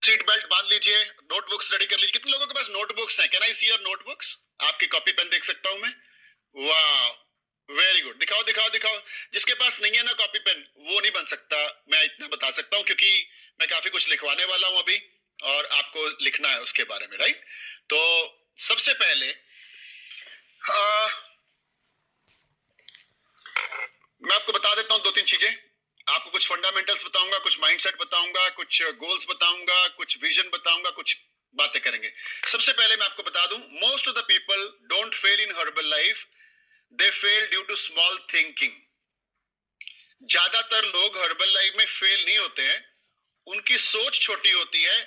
Seat belt बांध लीजिए, notebooks ready कर लीजिए। कितने लोगों के पास नोटबुक्स हैं? Can I see your notebooks? आपकी कॉपी पेन देख सकता हूं मैं? वाह, वेरी गुड। दिखाओ दिखाओ दिखाओ। जिसके पास नहीं है ना कॉपी पेन, वो नहीं बन सकता, मैं इतना बता सकता हूँ, क्योंकि मैं काफी कुछ लिखवाने वाला हूं अभी, और आपको लिखना है उसके बारे में, राइट? तो सबसे पहले मैं आपको बता देता हूँ दो तीन चीजें। आपको कुछ फंडामेंटल्स बताऊंगा, कुछ माइंडसेट बताऊंगा, कुछ गोल्स बताऊंगा, कुछ विजन बताऊंगा, कुछ बातें करेंगे। सबसे पहले मैं आपको बता दूं, most of the people don't fail in Herbalife, they fail due to small thinking. ज्यादातर लोग हर्बल लाइफ में फेल नहीं होते हैं, उनकी सोच छोटी होती है,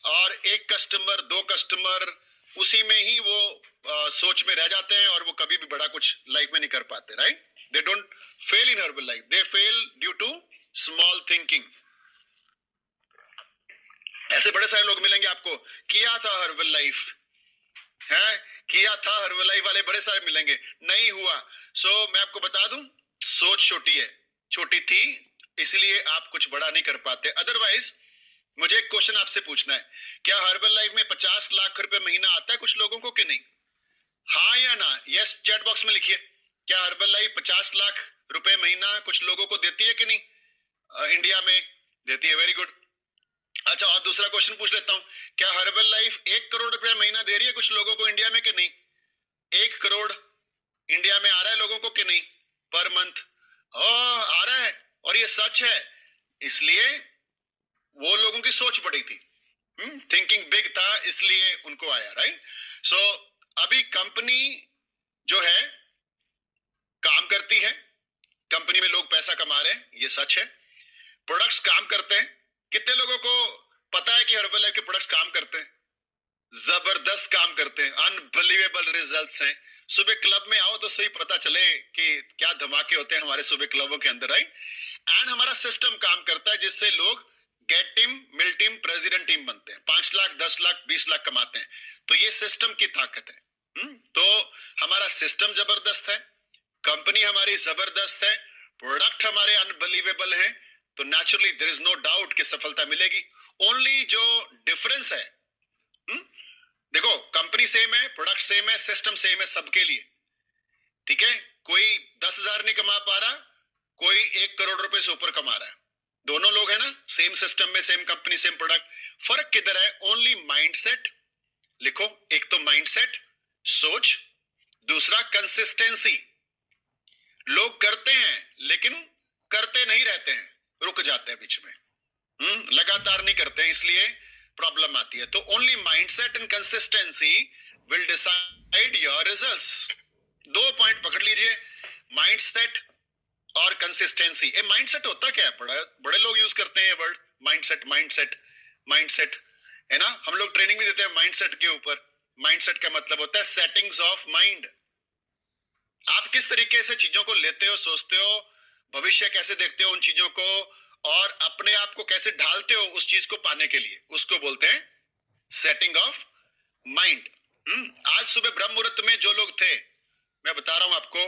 और एक कस्टमर, दो कस्टमर, उसी में ही वो सोच में रह जाते हैं, और वो कभी भी बड़ा कुछ लाइफ में नहीं कर पाते, right? They don't fail in Herbalife, they fail due to small thinking. ऐसे बड़े सारे लोग मिलेंगे आपको, किया था हर्बल लाइफ है, किया था हर्बल लाइफ वाले बड़े सारे मिलेंगे, नहीं हुआ। मैं आपको बता दूं, सोच छोटी है, छोटी थी, इसलिए आप कुछ बड़ा नहीं कर पाते। अदरवाइज मुझे एक क्वेश्चन आपसे पूछना है, क्या हर्बल लाइफ में 50 लाख रुपए महीना आता है कुछ लोगों को कि नहीं? हाँ या ना? यस चैट बॉक्स में लिखिए। क्या हर्बल लाइफ 50 लाख रुपए महीना कुछ लोगों को देती है कि नहीं? इंडिया में देती है, वेरी गुड। अच्छा, और दूसरा क्वेश्चन पूछ लेता हूँ, क्या हर्बल लाइफ 1 करोड़ रुपया महीना दे रही है कुछ लोगों को इंडिया में कि नहीं? 1 करोड़ इंडिया में आ रहा है लोगों को कि नहीं पर मंथ? आ रहा है, और ये सच है, इसलिए वो लोगों की सोच बड़ी थी, थिंकिंग बिग था, इसलिए उनको आया, राइट? अभी कंपनी जो है काम करती है, कंपनी में लोग पैसा कमा रहे हैं, ये सच है। प्रोडक्ट्स काम करते हैं। कितने लोगों को पता है कि हर्बल लाइफ के प्रोडक्ट्स काम करते हैं? जबरदस्त काम करते हैं, अनबिलीवेबल रिजल्ट्स हैं। सुबह क्लब में आओ तो सही पता चले कि क्या धमाके होते हैं हमारे सुबह क्लबों के अंदर, राइट? एंड हमारा सिस्टम काम करता है जिससे लोग गेट टीम, मिल टीम, प्रेसिडेंट टीम बनते हैं, 5 लाख, 10 लाख, 20 लाख कमाते हैं। तो ये सिस्टम की ताकत है। तो हमारा सिस्टम जबरदस्त है, कंपनी हमारी जबरदस्त है, प्रोडक्ट हमारे अनबिलीवेबल हैं, तो naturally there is no doubt कि सफलता मिलेगी। ओनली जो डिफरेंस है, देखो, कंपनी सेम है, प्रोडक्ट सेम है, सिस्टम सेम है सबके लिए, ठीक है? कोई 10,000 नहीं कमा पा रहा, कोई 1 करोड़ रुपए से ऊपर कमा रहा है, दोनों लोग है ना, सेम सिस्टम में, सेम कंपनी, सेम प्रोडक्ट। फर्क किधर है? Only mindset. लिखो, एक तो माइंडसेट, सोच, दूसरा कंसिस्टेंसी। लोग करते हैं लेकिन करते नहीं रहते हैं, रुक जाते हैं बीच में, लगातार नहीं करते हैं, इसलिए प्रॉब्लम आती है। तो only mindset and consistency will decide your results. दो पॉइंट पकड़ लीजिए, माइंडसेट और कंसिस्टेंसी। ये माइंडसेट होता क्या है? बड़े बड़े लोग यूज करते हैं ये वर्ड, माइंडसेट, माइंडसेट, माइंडसेट, है ना? हम लोग ट्रेनिंग भी देते हैं माइंडसेट के ऊपर। माइंडसेट का मतलब होता है सेटिंग्स ऑफ माइंड। आप किस तरीके से चीजों को लेते हो, सोचते हो, भविष्य कैसे देखते हो उन चीजों को, और अपने आप को कैसे ढालते हो उस चीज को पाने के लिए, उसको बोलते हैं सेटिंग ऑफ माइंड। आज सुबह ब्रह्म मुहूर्त में जो लोग थे, मैं बता रहा हूं आपको,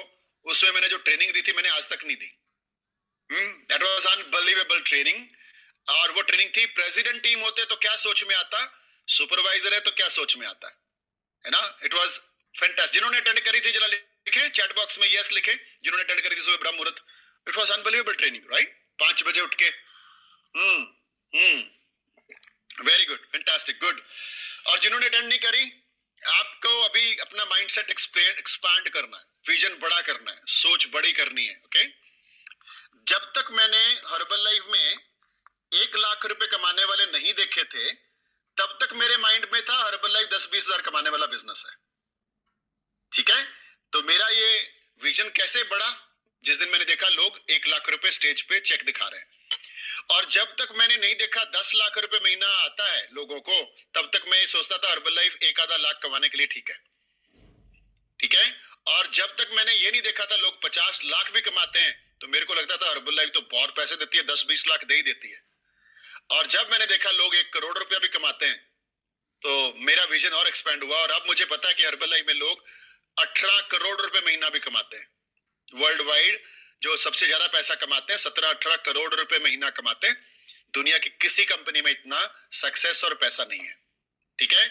उसमें मैंने जो ट्रेनिंग दी थी मैंने आज तक नहीं दी। That was unbelievable training. और वो ट्रेनिंग थी, प्रेसिडेंट टीम होते तो क्या सोच में आता, सुपरवाइजर है तो क्या सोच में आता है ना? It was fantastic. जिन्होंने अटेंड करी थी जरा लिखें चैट बॉक्स में, यस लिखें जिन्होंने अटेंड करी थी सुबह ब्रह्म मुहूर्त। It was unbelievable training, right? 5 बजे उठ के, वेरी गुड, फैंटास्टिक, गुड। और जिन्होंने अटेंड नहीं करी, आपको अभी अपना माइंडसेट एक्सपांड करना है, विजन बड़ा करना है, सोच बड़ी करनी है, ओके? जब तक मैंने हर्बल लाइफ में 1 लाख रुपए कमाने वाले नहीं देखे थे, तब तक मेरे माइंड में था हर्बल लाइफ 10-20 हजार कमाने वाला बिजनेस है, ठीक है? तो मेरा ये विजन कैसे बढ़ा? जिस दिन मैंने देखा लोग 1 लाख रुपए स्टेज पे चेक दिखा रहे हैं, और जब तक मैंने नहीं देखा 10 लाख रुपए महीना आता है लोगों को, तब तक मैं सोचता था हर्बल लाइफ 1-आधा लाख कमाने के लिए ठीक है, ठीक है? और जब तक मैंने ये नहीं देखा था लोग 50 लाख भी कमाते हैं, तो मेरे को लगता था हर्बल लाइफ तो बहुत पैसे देती है, 10-20 लाख दे ही देती है। और जब मैंने देखा लोग 1 करोड़ रुपया भी कमाते हैं, तो मेरा विजन और एक्सपेंड हुआ, और अब मुझे पता है कि हर्बल लाइफ में लोग 18 करोड़ रुपए महीना भी कमाते हैं। वर्ल्ड वाइड जो सबसे ज्यादा पैसा कमाते हैं, 17-18 करोड़ रुपए महीना कमाते हैं, दुनिया की किसी कंपनी में इतना सक्सेस और पैसा नहीं है, ठीक है।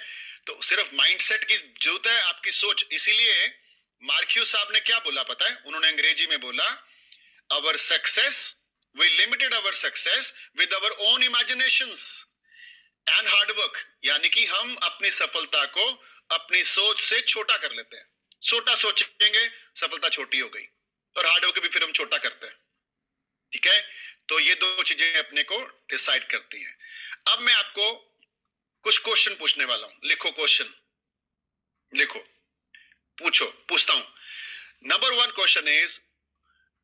तो सिर्फ माइंडसेट की जरूरत है, आपकी सोच। इसीलिए मार्क्यू साहब ने क्या बोला पता है? उन्होंने अंग्रेजी में बोला, our success, we limited our success with our own imaginations and hard work. यानी कि हम अपनी सफलता को अपनी सोच से छोटा कर लेते हैं। छोटा सोचेंगे, सफलता छोटी हो गई, और हार्डवर्क भी फिर हम छोटा करते हैं, ठीक है। तो ये दो चीजें अपने को डिसाइड करती हैं। अब मैं आपको कुछ क्वेश्चन पूछने वाला हूं, लिखो क्वेश्चन, लिखो, पूछता हूं। नंबर 1 क्वेश्चन इज,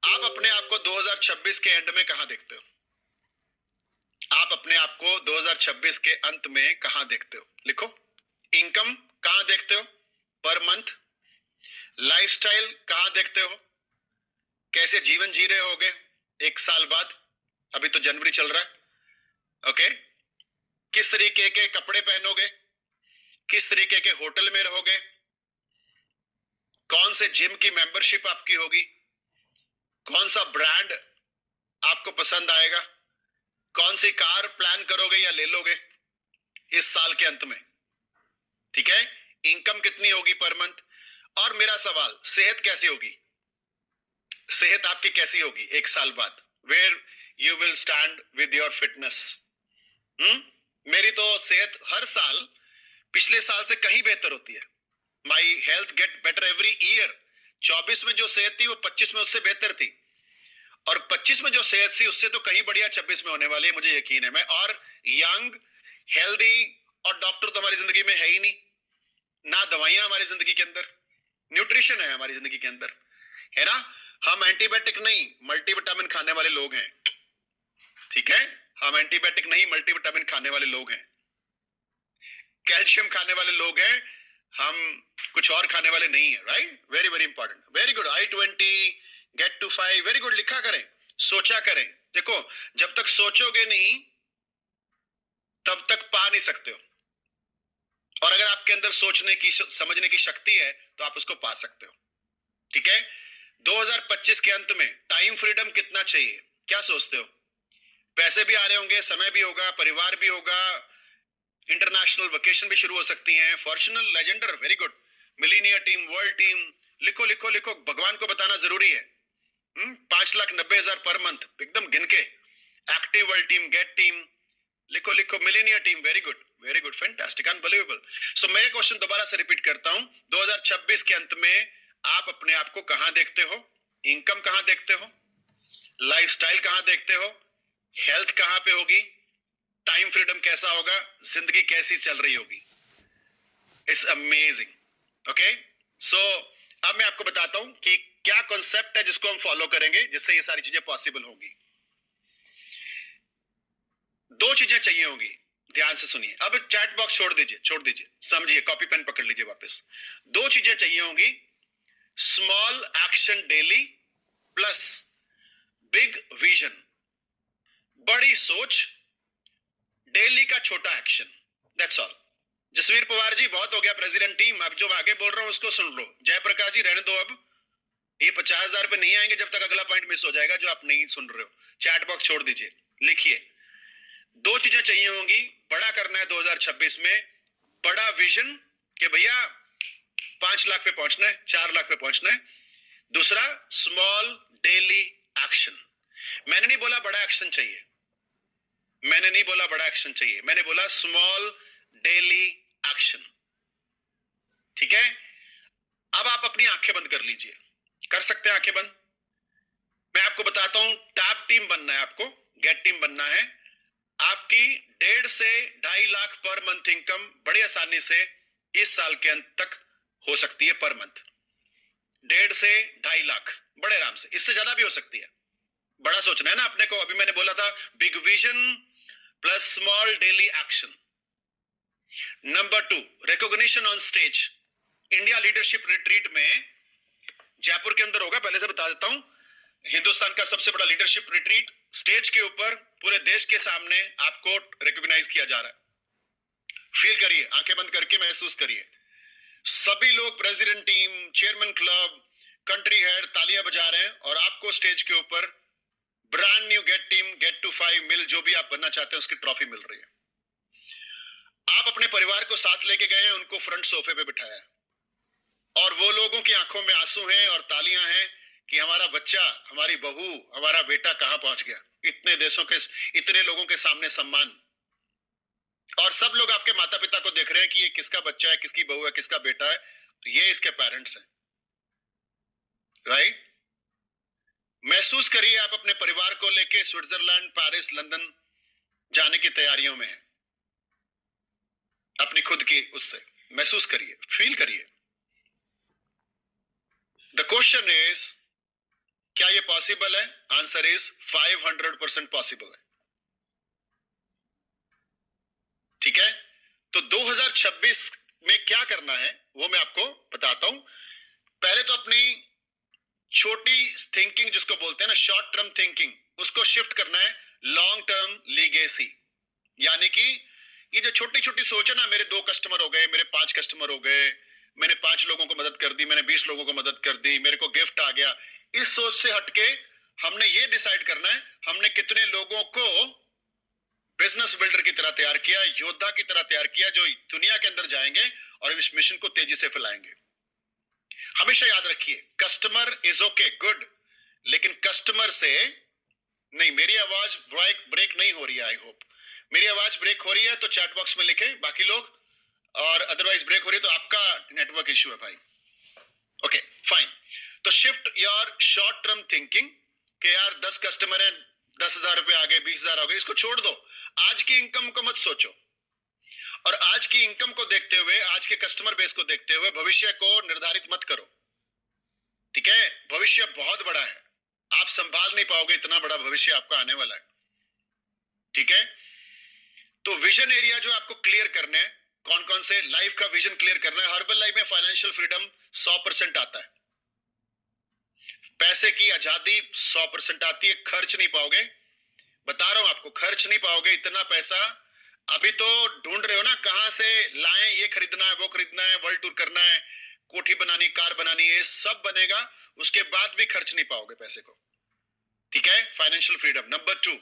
आप अपने आप को 2026 के एंड में कहां देखते हो? आप अपने आप को 2026 के अंत में कहां देखते हो? लिखो। इनकम कहां देखते हो पर मंथ? लाइफस्टाइल कहां देखते हो? कैसे जीवन जी रहे होगे 1 साल बाद? अभी तो जनवरी चल रहा है, ओके। किस तरीके के कपड़े पहनोगे? किस तरीके के होटल में रहोगे? कौन से जिम की मेंबरशिप आपकी होगी? कौन सा ब्रांड आपको पसंद आएगा? कौन सी कार प्लान करोगे या ले लोगे इस साल के अंत में, ठीक है। इनकम कितनी होगी पर मंथ? और मेरा सवाल, सेहत कैसी होगी? सेहत आपकी कैसी होगी 1 साल बाद? Where you will stand with your fitness? मेरी तो सेहत हर साल पिछले साल से कहीं बेहतर होती है। My health get better every year. 24 में जो सेहत थी वो 25 में उससे बेहतर थी, और 25 में जो सेहत थी उससे तो कहीं बढ़िया 26 में होने वाली है, मुझे यकीन है। मैं और यंग, हेल्दी, और डॉक्टर तो हमारी जिंदगी में है ही नहीं, ना दवाइयां हमारी जिंदगी के अंदर, न्यूट्रिशन है हमारी जिंदगी के अंदर, है ना। हम एंटीबायोटिक नहीं मल्टीविटामिन खाने वाले लोग हैं, ठीक है। हम एंटीबायोटिक नहीं मल्टीविटामिन खाने वाले लोग हैं, कैल्शियम खाने वाले लोग हैं, हम कुछ और खाने वाले नहीं है, right. Very very important, very good. I-20 get to 5, very good. लिखा करें, सोचा करें। देखो, जब तक सोचोगे नहीं तब तक पा नहीं सकते हो, और अगर आपके अंदर सोचने की, समझने की शक्ति है तो आप उसको पा सकते हो, ठीक है। 2025 के अंत में टाइम फ्रीडम कितना चाहिए? क्या सोचते हो? पैसे भी आ रहे होंगे, समय भी होगा, परिवार भी होगा, इंटरनेशनल वेकेशन भी शुरू हो सकती हैं, Fortuner, Legender, very good, millionaire team, world team. लिखो लिखो लिखो, भगवान को बताना जरूरी है। 5,90,000 पर मंथ, एकदम गिन के। Active world team, get team, लिखो लिखो, millionaire team, very good, very good, fantastic, unbelievable. So मेरे क्वेश्चन दोबारा से रिपीट करता हूं, 2026 के अंत में आप अपने आप को कहां देखते हो? इनकम कहां देखते हो? लाइफस्टाइल कहां देखते हो? हेल्थ कहां पे होगी? टाइम फ्रीडम कैसा होगा? जिंदगी कैसी चल रही होगी? It's amazing, okay. सो अब मैं आपको बताता हूं कि क्या कॉन्सेप्ट है जिसको हम फॉलो करेंगे जिससे ये सारी चीजें पॉसिबल होंगी। 2 चीजें चाहिए होंगी, ध्यान से सुनिए। अब चैट बॉक्स छोड़ दीजिए, समझिए, कॉपी पेन पकड़ लीजिए वापस। 2 चीजें चाहिए होंगी, small action daily plus big vision. बड़ी सोच, डेली का छोटा action, that's all. Jasvir Pawar ji, बहुत हो गया प्रेसिडेंट टीम, अब जो मैं आगे बोल रहा हूं उसको सुन लो। जयप्रकाश जी, रहने दो, अब ये 50,000 पे नहीं आएंगे जब तक अगला पॉइंट मिस हो जाएगा जो आप नहीं सुन रहे हो। चैट बॉक्स छोड़ दीजिए, लिखिए। 2 चीजें चाहिए होंगी, बड़ा करना है 2026 में, बड़ा विजन कि भैया 5 लाख पे पहुंचना है, 4 लाख पे पहुंचना है। दूसरा, स्मॉल डेली एक्शन। मैंने नहीं बोला बड़ा एक्शन चाहिए, मैंने नहीं बोला बड़ा एक्शन चाहिए, मैंने बोला स्मॉल डेली एक्शन, ठीक है। अब आप अपनी आंखें बंद कर लीजिए, कर सकते हैं आंखें बंद। मैं आपको बताता हूं, टैब टीम बनना है आपको, गेट टीम बनना है। आपकी 1.5 से 2.5 लाख पर मंथ इनकम बड़ी आसानी से इस साल के अंत तक हो सकती है पर मंथ। 1.5 से 2.5 लाख बड़े आराम से, इससे ज्यादा भी हो सकती है। बड़ा सोचना है ना अपने को। अभी मैंने बोला था big vision plus small daily action. Number 2, recognition on stage. India leadership retreat में जयपुर के अंदर होगा, पहले से बता देता हूं। हिंदुस्तान का सबसे बड़ा लीडरशिप रिट्रीट, स्टेज के ऊपर पूरे देश के सामने आपको रिकॉग्नाइज किया जा रहा है। फील करिए, आंखें बंद करके महसूस करिए। सभी लोग, president team, chairman club, country head तालियां बजा रहे हैं और आपको स्टेज के ऊपर brand new get team, get to 5 मिल, जो भी आप बनना चाहते हैं उसकी ट्रॉफी मिल रही है। आप अपने परिवार को साथ लेके गए हैं, उनको फ्रंट सोफे पे बिठाया है, और वो लोगों की आंखों में आंसू हैं और तालियां हैं कि हमारा बच्चा, हमारी बहू, हमारा बेटा कहां पहुंच गया। इतने देशों के, इतने लोगों के सामने सम्मान, और सब लोग आपके माता पिता को देख रहे हैं कि ये किसका बच्चा है, किसकी बहू है, किसका बेटा है, तो ये इसके पेरेंट्स हैं। राइट? महसूस करिए आप अपने परिवार को लेके स्विट्जरलैंड, पेरिस, लंदन जाने की तैयारियों में हैं। अपनी खुद की उससे महसूस करिए, फील करिए। द क्वेश्चन इज, क्या ये पॉसिबल है? आंसर इज 500% पॉसिबल है। ठीक है? तो 2026 में क्या करना है वो मैं आपको बताता हूं। पहले तो अपनी छोटी थिंकिंग, जिसको बोलते हैं ना शॉर्ट टर्म थिंकिंग, उसको शिफ्ट करना है लॉन्ग टर्म लीगेसी। यानी कि ये जो छोटी छोटी सोच है ना, मेरे 2 कस्टमर हो गए, मेरे 5 कस्टमर हो गए, मैंने 5 लोगों को मदद कर दी, मैंने 20 लोगों को मदद कर दी, मेरे को गिफ्ट आ गया, इस सोच से हटके हमने ये डिसाइड करना है हमने कितने लोगों को बिजनेस बिल्डर की तरह तैयार किया, योद्धा की तरह तैयार किया, जो दुनिया के अंदर जाएंगे और इस मिशन को तेजी से फैलाएंगे। हमेशा याद रखिए, कस्टमर इज ओके, गुड, लेकिन कस्टमर से नहीं। मेरी आवाज ब्रेक नहीं हो रही है, आई होप। मेरी आवाज ब्रेक हो रही है तो चैट बॉक्स में लिखें बाकी लोग, और अदरवाइज ब्रेक हो रही है तो आपका नेटवर्क इश्यू है भाई। Okay fine. तो shift your short term thinking कि यार 10 कस्टमर है, 10,000 रुपए आ गए, 20,000 हो गए, इसको छोड़ दो। आज की इनकम को मत सोचो, और आज की इनकम को देखते हुए, आज के कस्टमर बेस को देखते हुए भविष्य को निर्धारित मत करो। ठीक है? भविष्य बहुत बड़ा है, आप संभाल नहीं पाओगे, इतना बड़ा भविष्य आपका आने वाला है। ठीक है? तो विजन एरिया जो आपको क्लियर करने हैं, कौन कौन से लाइफ का विजन क्लियर करना है। हर्बल लाइफ में फाइनेंशियल फ्रीडम 100% आता है, पैसे की आजादी 100% आती है, खर्च नहीं पाओगे, बता रहा हूं आपको, खर्च नहीं पाओगे इतना पैसा। अभी तो ढूंढ रहे हो ना कहां से लाएं, ये खरीदना है, वो खरीदना है, वर्ल्ड टूर करना है, कोठी बनानी, कार बनानी, ये सब बनेगा, उसके बाद भी खर्च नहीं पाओगे पैसे को। ठीक है? Financial freedom. Number 2,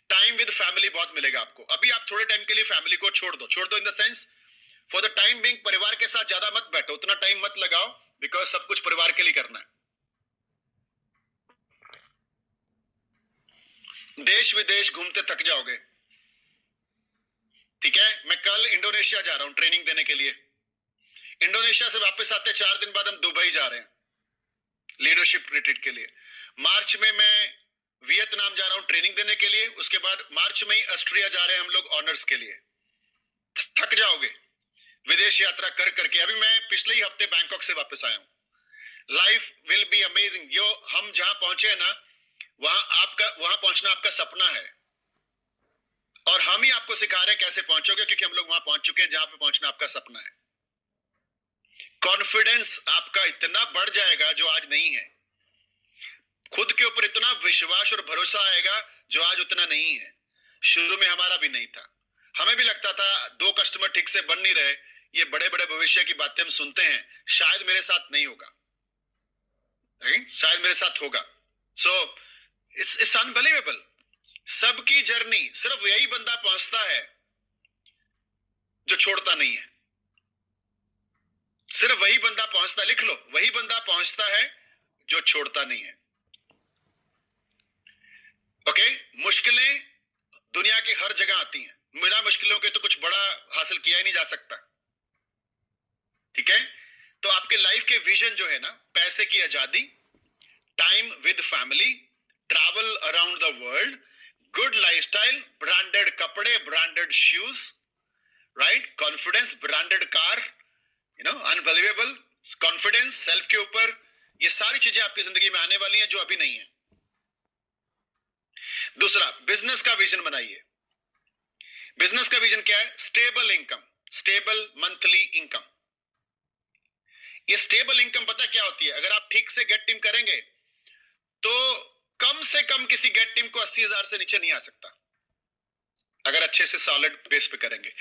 time with family बहुत मिलेगा आपको। अभी आप थोड़े टाइम के लिए फैमिली को छोड़ दो in the sense, for the time being परिवार के साथ ज्यादा मत बैठो, उतना टाइम मत लगाओ, बिकॉज सब कुछ परिवार के लिए करना है। देश विदेश घूमते थक जाओगे। ठीक है? मैं कल इंडोनेशिया जा रहा हूं ट्रेनिंग देने के लिए। इंडोनेशिया से वापस आते 4 दिन बाद हम दुबई जा रहे हैं लीडरशिप रिट्रीट के लिए। मार्च में मैं वियतनाम जा रहा हूं ट्रेनिंग देने के लिए, उसके बाद मार्च में ही ऑस्ट्रिया जा रहे हैं हम लोग ऑनर्स के लिए। थक जाओगे विदेश यात्रा कर करके। अभी मैं पिछले ही हफ्ते बैंकॉक से वापस आया हूं। Life will be amazing. जो हम जहां पहुंचे ना, वहां पहुंचना आपका सपना है, और हम ही आपको सिखा रहे हैं कैसे पहुंचोगे, क्योंकि हम लोग वहां पहुंच चुके हैं जहां पे पहुंचना आपका सपना है। कॉन्फिडेंस आपका इतना बढ़ जाएगा जो आज नहीं है, खुद के ऊपर इतना विश्वास और भरोसा आएगा जो आज उतना नहीं है। शुरू में हमारा भी नहीं था, हमें भी लगता था 2 कस्टमर ठीक से बन नहीं रहे, ये बड़े बड़े भविष्य की बातें हम सुनते हैं, शायद मेरे साथ नहीं होगा, शायद मेरे साथ होगा। So it's unbelievable. सबकी जर्नी, सिर्फ यही बंदा पहुंचता है जो छोड़ता नहीं है। सिर्फ वही बंदा पहुंचता, लिख लो, वही बंदा पहुंचता है जो छोड़ता नहीं है। ओके? मुश्किलें दुनिया की हर जगह आती हैं, बिना मुश्किलों के तो कुछ बड़ा हासिल किया ही नहीं जा सकता। ठीक है? तो आपके लाइफ के विजन जो है ना, पैसे की आजादी, time with family, travel around the world, good lifestyle, branded कपड़े, branded shoes, right, confidence, branded car, unbelievable confidence self के ऊपर, ये सारी चीजें आपकी जिंदगी में आने वाली हैं जो अभी नहीं है। दूसरा, बिजनेस का विजन बनाइए। बिजनेस का विजन क्या है? Stable income, stable monthly income. ये स्टेबल इनकम पता क्या होती है? अगर आप ठीक से गेट टीम करेंगे तो कम से कम किसी गेट टीम को 80,000 से नीचे नहीं आ सकता, अगर अच्छे से सॉलिड बेस पे करेंगे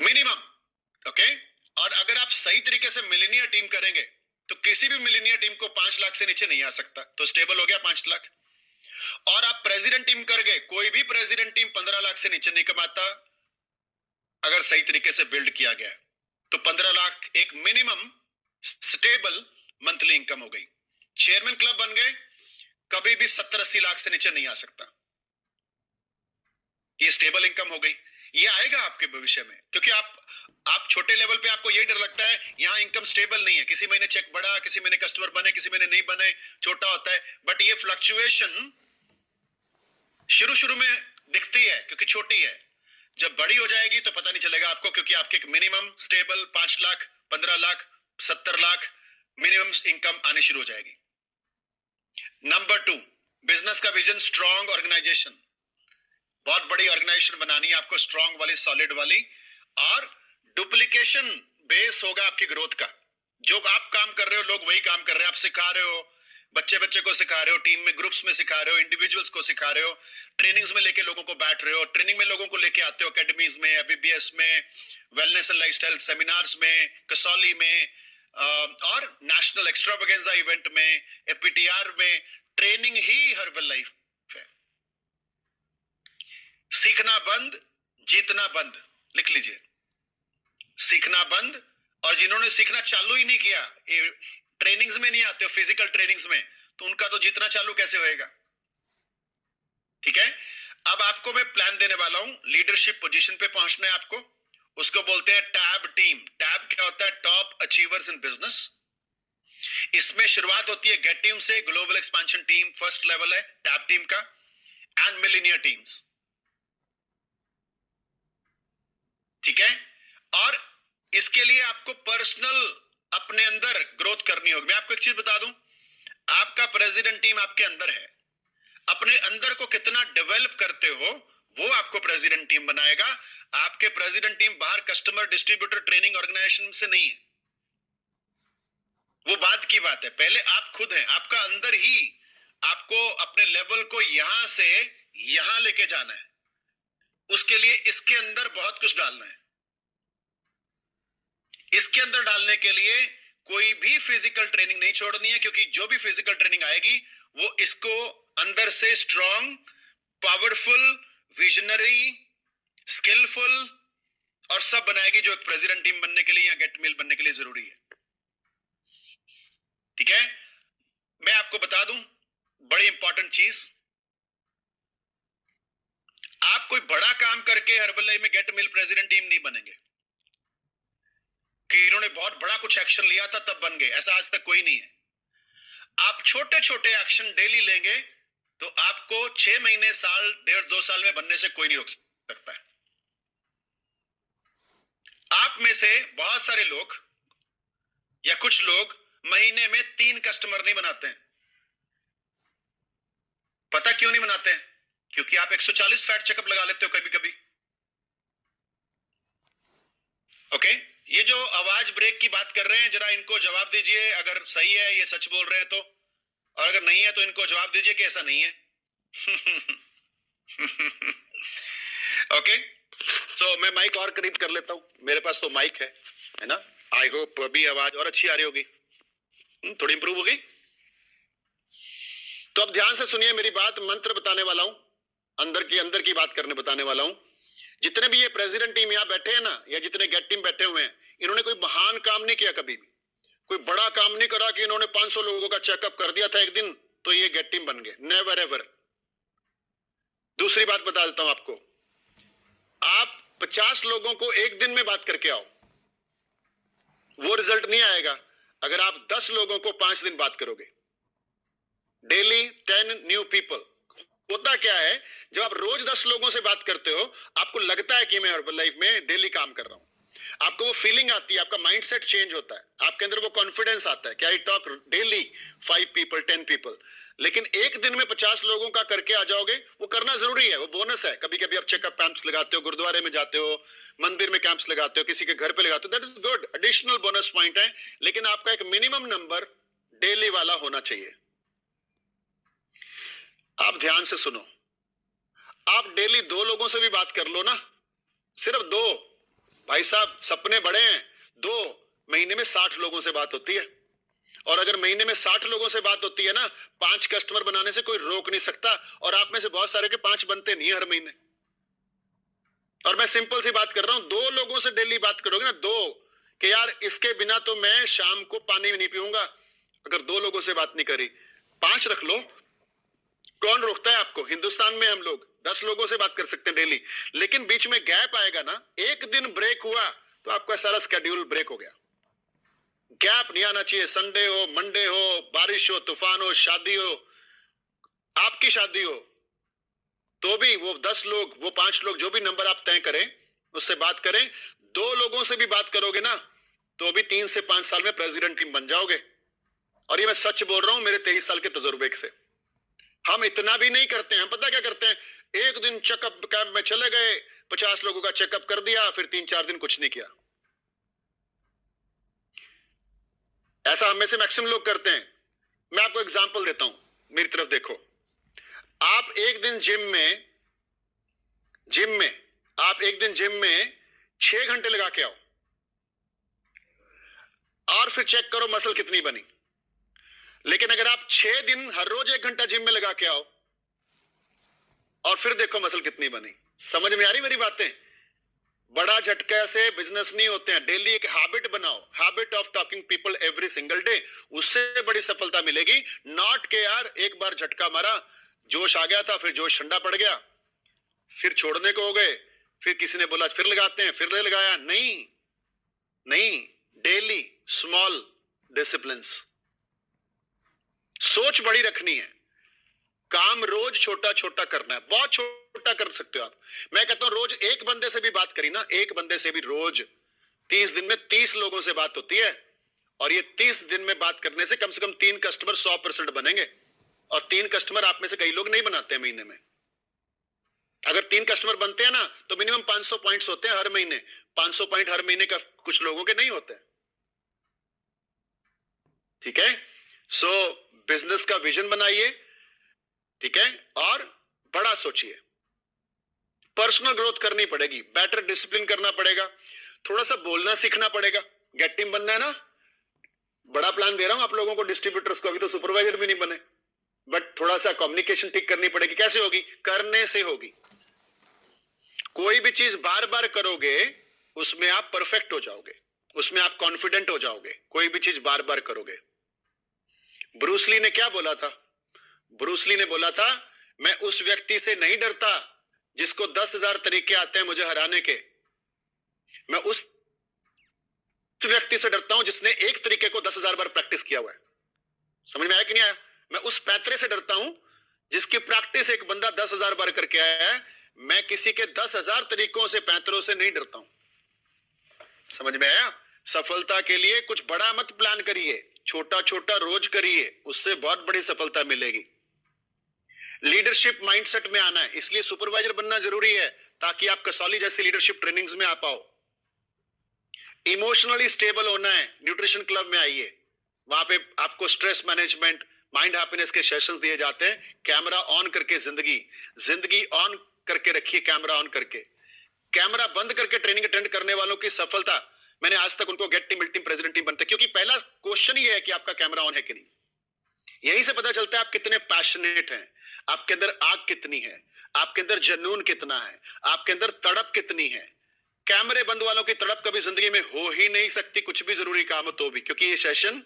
मिनिमम। ओके? और अगर आप सही तरीके से मिलीनियर टीम करेंगे तो किसी भी मिलीनियर टीम को 5 लाख से नीचे नहीं आ सकता। तो स्टेबल हो गया 5 लाख। और आप प्रेसिडेंट टीम कर गए, कोई भी प्रेसिडेंट टीम 15 लाख से नीचे नहीं कमाता अगर सही तरीके से बिल्ड किया गया, तो 15 लाख एक मिनिमम स्टेबल मंथली इनकम हो गई। चेयरमैन क्लब बन गए, कभी भी 70-80 लाख से नीचे नहीं आ सकता, ये स्टेबल इनकम हो गई। ये आएगा आपके भविष्य में, क्योंकि आप छोटे लेवल पे आपको यही डर लगता है यहां इनकम स्टेबल नहीं है, किसी महीने चेक बढ़ा, किसी महीने कस्टमर बने, किसी महीने नहीं बने, छोटा होता है। बट ये फ्लक्चुएशन शुरू शुरू में दिखती है क्योंकि छोटी है, जब बड़ी हो जाएगी तो पता नहीं चलेगा आपको, क्योंकि आपके एक minimum stable 5 lakh 15 lakh 70 lakh minimum income आने शुरू हो जाएगी। नंबर 2, बिजनेस का विजन, स्ट्रॉन्ग ऑर्गेनाइजेशन। बहुत बड़ी ऑर्गेनाइजेशन बनानी है आपको, स्ट्रॉन्ग वाली, सॉलिड वाली, और डुप्लीकेशन बेस होगा आपकी ग्रोथ का। जो आप काम कर रहे हो लोग वही काम कर रहे हैं, आप सिखा रहे हो, बच्चे को सिखा रहे हो, टीम में ग्रुप्स में सिखा रहे हो, इंडिविजुअल्स को सिखा रहे हो, ट्रेनिंग्स में लेके लोगों को बैठ रहे हो, ट्रेनिंग में लोगों को लेके आते हो, एकेडमीज में, एबीबीएस में, वेलनेस एंड लाइफस्टाइल सेमिनार्स में, कसौली में, और नेशनल एक्स्ट्रावेगेंजा इवेंट में, एपीटीआर में। ट्रेनिंग ही हर्बल लाइफ है। सीखना बंद, जीतना बंद, लिख लीजिए। सीखना बंद, और जिन्होंने सीखना चालू ही नहीं किया, ट्रेनिंग्स में नहीं आते हो, फिजिकल ट्रेनिंग्स में, तो उनका तो जीतना चालू कैसे होएगा? ठीक है, अब आपको मैं प्लान देने वाला हूं, लीडरशिप पोजीशन पे पहुंचना है आपको, उसको बोलते हैं टैब टीम। टैब क्या होता है? Top achievers in business. इसमें शुरुआत होती है गेट टीम से, global expansion team first level है टैब टीम का, एंड मिलीनियर टीम्स। ठीक है, और इसके लिए आपको पर्सनल अपने अंदर ग्रोथ करनी होगी। मैं आपको एक चीज बता दूं, आपका प्रेसिडेंट टीम आपके अंदर है, अपने अंदर को कितना डेवलप करते हो वो आपको प्रेसिडेंट टीम बनाएगा। आपके प्रेसिडेंट टीम बाहर कस्टमर, डिस्ट्रीब्यूटर, ट्रेनिंग ऑर्गेनाइजेशन से नहीं है, वो बाद की बात है। पहले आप खुद हैं, आपका अंदर ही आपको अपने लेवल को यहां से यहां लेके जाना है, उसके लिए इसके अंदर बहुत कुछ डालना है। इसके अंदर डालने के लिए कोई भी फिजिकल ट्रेनिंग नहीं छोड़नी है, क्योंकि जो भी फिजिकल ट्रेनिंग आएगी वो इसको अंदर से स्ट्रॉन्ग, पावरफुल, विजनरी, स्किलफुल और सब बनाएगी, जो एक प्रेसिडेंट टीम बनने के लिए या गेट मिल बनने के लिए जरूरी है। ठीक है, मैं आपको बता दूं बड़ी इंपॉर्टेंट चीज, आप कोई बड़ा काम करके हर्बल लाइफ में गेट मिल प्रेसिडेंट टीम नहीं बनेंगे कि इन्होंने बहुत बड़ा कुछ एक्शन लिया था तब बन गए, ऐसा आज तक कोई नहीं है। आप छोटे छोटे एक्शन डेली लेंगे तो आपको 6 महीने, साल, 1.5-2 साल में बनने से कोई नहीं रोक सकता है। आप में से बहुत सारे लोग या कुछ लोग महीने में 3 कस्टमर नहीं बनाते हैं। पता क्यों नहीं बनाते हैं? क्योंकि आप 140 फैट चेकअप लगा लेते हो कभी कभी। ओके, ये जो आवाज ब्रेक की बात कर रहे हैं, जरा इनको जवाब दीजिए अगर सही है, ये सच बोल रहे हैं तो, और अगर नहीं है तो इनको जवाब दीजिए कि ऐसा नहीं है। ओके, तो मैं माइक और करीब कर लेता हूं, मेरे पास तो माइक है ना। आई होप अभी आवाज और अच्छी आ रही होगी, थोड़ी इंप्रूव हो गई। तो अब ध्यान से सुनिए मेरी बात, मंत्र बताने वाला हूं, अंदर की बात करने बताने वाला हूं। जितने भी ये प्रेसिडेंट टीम यहां बैठे हैं ना, या जितने गेट टीम बैठे हुए हैं, इन्होंने कोई महान काम नहीं किया कभी भी, कोई बड़ा काम नहीं करा कि इन्होंने 500 लोगों का चेकअप कर दिया था एक दिन तो ये गेट टीम बन गए, नेवर एवर। दूसरी बात बता देता हूं आपको, आप 50 लोगों को एक दिन में बात करके आओ, वो रिजल्ट नहीं आएगा अगर आप 10 लोगों को 5 दिन बात करोगे। Daily 10 new people. होता क्या है, जब आप रोज 10 लोगों से बात करते हो, आपको लगता है कि मैं हर्बल लाइफ में डेली काम कर रहा हूं, आपको वो फीलिंग आती है, आपका माइंडसेट चेंज होता है, आपके अंदर वो कॉन्फिडेंस आता है कि I talk daily 5 people 10 people. लेकिन एक दिन में 50 लोगों का करके आ जाओगे, वो करना जरूरी है, वो बोनस है। कभी कभी आप चेकअप कैंप्स लगाते हो, गुरुद्वारे में जाते हो, मंदिर में कैंप्स लगाते हो, किसी के घर पे लगाते हो, that is good, additional bonus point है। लेकिन आपका एक मिनिमम नंबर डेली वाला होना चाहिए। आप ध्यान से सुनो, आप डेली 2 लोगों से भी बात कर लो ना, सिर्फ 2। भाई साहब सपने बड़े हैं, 2 महीने में 60 लोगों से बात होती है। और अगर महीने में 60 लोगों से बात होती है ना, 5 कस्टमर बनाने से कोई रोक नहीं सकता। और आप में से बहुत सारे के 5 बनते नहीं हर महीने। और मैं सिंपल सी बात कर रहा हूं, 2 लोगों से डेली बात करोगे ना, 2, कि यार इसके बिना तो मैं शाम को पानी भी नहीं पीऊंगा, अगर 2 लोगों से बात नहीं करी, 5 रख लो। कौन रोकता है आपको? हिंदुस्तान में हम लोग 10 लोगों से बात कर सकते हैं डेली, लेकिन बीच में गैप आएगा ना, एक दिन ब्रेक हुआ तो आपका सारा स्केड्यूल ब्रेक हो गया। गैप नहीं आना चाहिए। संडे हो, मंडे हो, बारिश हो, तूफान हो, शादी हो, आपकी शादी हो, तो भी वो 10 लोग, वो 5 लोग, जो भी नंबर आप तय करें उससे बात करें। 2 लोगों से भी बात करोगे ना, तो भी 3 से 5 साल में प्रेसिडेंट टीम बन जाओगे। और ये मैं सच बोल रहा हूं मेरे 23 साल के तजुर्बे से। हम इतना भी नहीं करते हैं। हम पता क्या करते हैं, एक दिन चेकअप कैंप में चले गए, 50 लोगों का चेकअप कर दिया, फिर 3-4 दिन कुछ नहीं किया। ऐसा हम में से मैक्सिमम लोग करते हैं। मैं आपको एग्जांपल देता हूं, मेरी तरफ देखो। आप एक दिन जिम में 6 घंटे लगा के आओ और फिर चेक करो मसल कितनी बनी। लेकिन अगर आप 6 दिन हर रोज 1 घंटा जिम में लगा के आओ और फिर देखो मसल कितनी बनी। समझ में आ रही मेरी बातें? बड़ा झटका से बिजनेस नहीं होते हैं। डेली एक हैबिट बनाओ, habit of talking people every single day, उससे बड़ी सफलता मिलेगी। नॉट के यार एक बार झटका मारा, जोश आ गया था, फिर जोश ठंडा पड़ गया, फिर छोड़ने को हो गए, फिर किसी ने बोला फिर लगाते हैं, फिर लगाया। नहीं नहीं, डेली स्मॉल डिसिप्लिन्स। सोच बड़ी रखनी है, काम रोज छोटा छोटा करना है। बहुत छोटा कर सकते हो आप। मैं कहता हूं रोज एक बंदे से भी बात करी ना, एक बंदे से भी रोज, 30 दिन में 30 लोगों से बात होती है। और ये 30 दिन में बात करने से कम 3 कस्टमर 100% बनेंगे। और 3 कस्टमर आप में से कई लोग नहीं बनाते हैं महीने में। अगर 3 कस्टमर बनते हैं ना, तो मिनिमम 500 पॉइंट्स होते हैं हर महीने। 500 पॉइंट हर महीने का कुछ लोगों के नहीं होते। ठीक है? सो बिजनेस का विजन बनाइए, ठीक है, और बड़ा सोचिए। पर्सनल ग्रोथ करनी पड़ेगी, बेटर डिसिप्लिन करना पड़ेगा, थोड़ा सा बोलना सीखना पड़ेगा। गेट टीम बनना है ना, बड़ा प्लान दे रहा हूं आप लोगों को, डिस्ट्रीब्यूटर्स को। अभी तो सुपरवाइजर भी नहीं बने, बट थोड़ा सा कम्युनिकेशन ठीक करनी पड़ेगी। कैसे होगी? करने से होगी। कोई भी चीज बार बार करोगे उसमें आप परफेक्ट हो जाओगे, उसमें आप कॉन्फिडेंट हो जाओगे। कोई भी चीज बार बार करोगे। ब्रूस ली ने क्या बोला था? ब्रूस ली ने बोला था, मैं उस व्यक्ति से नहीं डरता जिसको 10,000 तरीके आते हैं मुझे हराने के, मैं उस व्यक्ति से डरता हूं जिसने एक तरीके को 10,000 बार प्रैक्टिस किया हुआ है। समझ में आया कि नहीं आया? मैं उस पैतरे से डरता हूं जिसकी प्रैक्टिस एक बंदा 10,000 बार करके आया है। मैं किसी के 10,000 तरीकों से, पैतरों से नहीं डरता हूं। समझ में आया? सफलता के लिए कुछ बड़ा मत प्लान करिए, छोटा छोटा रोज करिए, उससे बहुत बड़ी सफलता मिलेगी। लीडरशिप माइंडसेट में आना है, इसलिए सुपरवाइजर बनना जरूरी है, ताकि आप कसौली जैसी लीडरशिप ट्रेनिंग्स में आ पाओ। इमोशनली स्टेबल होना है, न्यूट्रिशन क्लब में आइए, वहां पे आपको स्ट्रेस मैनेजमेंट, माइंड हैप्पीनेस के सेशंस दिए जाते हैं। कैमरा ऑन करके जिंदगी ऑन करके रखिए, कैमरा ऑन करके। कैमरा बंद करके ट्रेनिंग अटेंड करने वालों की सफलता, मैंने आज तक उनको गेट टीम, मिल्ट टीम, प्रेसिडेंट टीम बनते, क्योंकि पहला क्वेश्चन ही है कि आपका कैमरा ऑन है कि नहीं। यहीं से पता चलता है आप कितने पैशनेट हैं, आपके अंदर आग कितनी है, आपके अंदर जुनून कितना है, आपके अंदर तड़प कितनी है। कैमरे बंद वालों की तड़प कभी जिंदगी में हो ही नहीं सकती, कुछ भी जरूरी काम हो तो भी, क्योंकि ये सेशन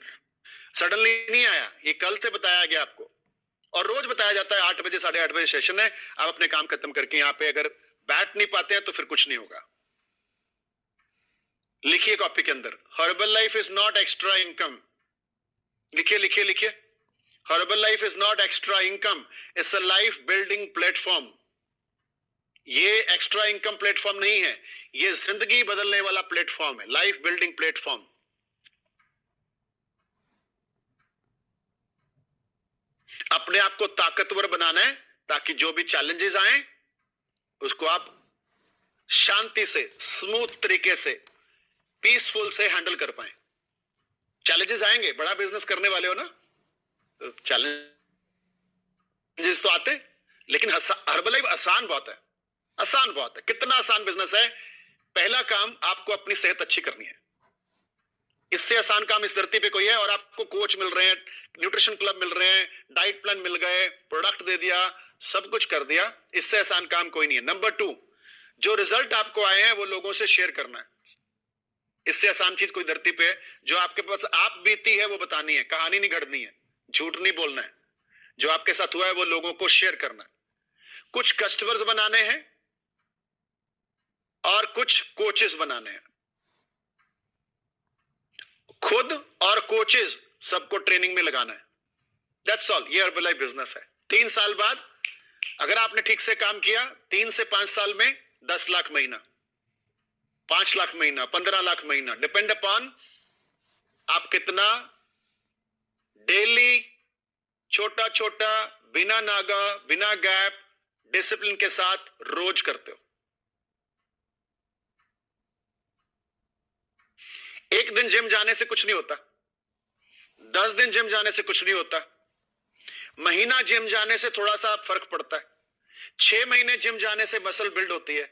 सडनली नहीं आया, ये कल से बताया गया आपको। और रोज बताया जाता है 8 बजे, 8:30 बजे सेशन है। आप अपने काम खत्म करके यहाँ पे अगर बैठ नहीं पाते हैं तो फिर कुछ नहीं होगा। लिखिए कॉपी के अंदर, herbal life is not extra income. लिखिए लिखिए लिखिए, herbal life is not extra income, it's a life building platform. ये एक्स्ट्रा इनकम प्लेटफॉर्म नहीं है, ये जिंदगी बदलने वाला प्लेटफॉर्म है, लाइफ बिल्डिंग प्लेटफॉर्म। अपने आप को ताकतवर बनाना है, ताकि जो भी चैलेंजेस आए उसको आप शांति से, स्मूथ तरीके से, पीसफुल से हैंडल कर पाए। चैलेंजेस आएंगे, बड़ा बिजनेस करने वाले हो ना, चैलेंजेस तो आते, लेकिन हर्बल लाइफ आसान बहुत है, आसान बहुत है। कितना आसान बिजनेस है। पहला काम, आपको अपनी सेहत अच्छी करनी है। इससे आसान काम इस धरती पे कोई है? और आपको कोच मिल रहे हैं, न्यूट्रिशन क्लब मिल रहे हैं, डाइट प्लान मिल गए, प्रोडक्ट दे दिया, सब कुछ कर दिया, इससे आसान काम कोई नहीं है। नंबर 2, जो रिजल्ट आपको आए हैं वो लोगों से शेयर करना है। इससे आसान चीज कोई धरती पे है? जो आपके पास आप बीती है वो बतानी है, कहानी नहीं गढ़नी है, झूठ नहीं बोलना है। जो आपके साथ हुआ है वो लोगों को शेयर करना है। कुछ कस्टमर्स बनाने हैं और कुछ कोचेस बनाने हैं। खुद और कोचेस सबको ट्रेनिंग में लगाना है। That's all. ये हर्बलाइफ बिजनेस है। 3 साल बाद अगर आपने ठीक से काम किया, 3 से 5 साल में 10 लाख महीना, 5 लाख महीना, 15 लाख महीना, डिपेंड अपॉन आप कितना डेली छोटा छोटा बिना नागा बिना गैप डिसिप्लिन के साथ रोज करते हो। एक दिन जिम जाने से कुछ नहीं होता, 10 दिन जिम जाने से कुछ नहीं होता, महीना जिम जाने से थोड़ा सा फर्क पड़ता है, 6 महीने जिम जाने से मसल बिल्ड होती है,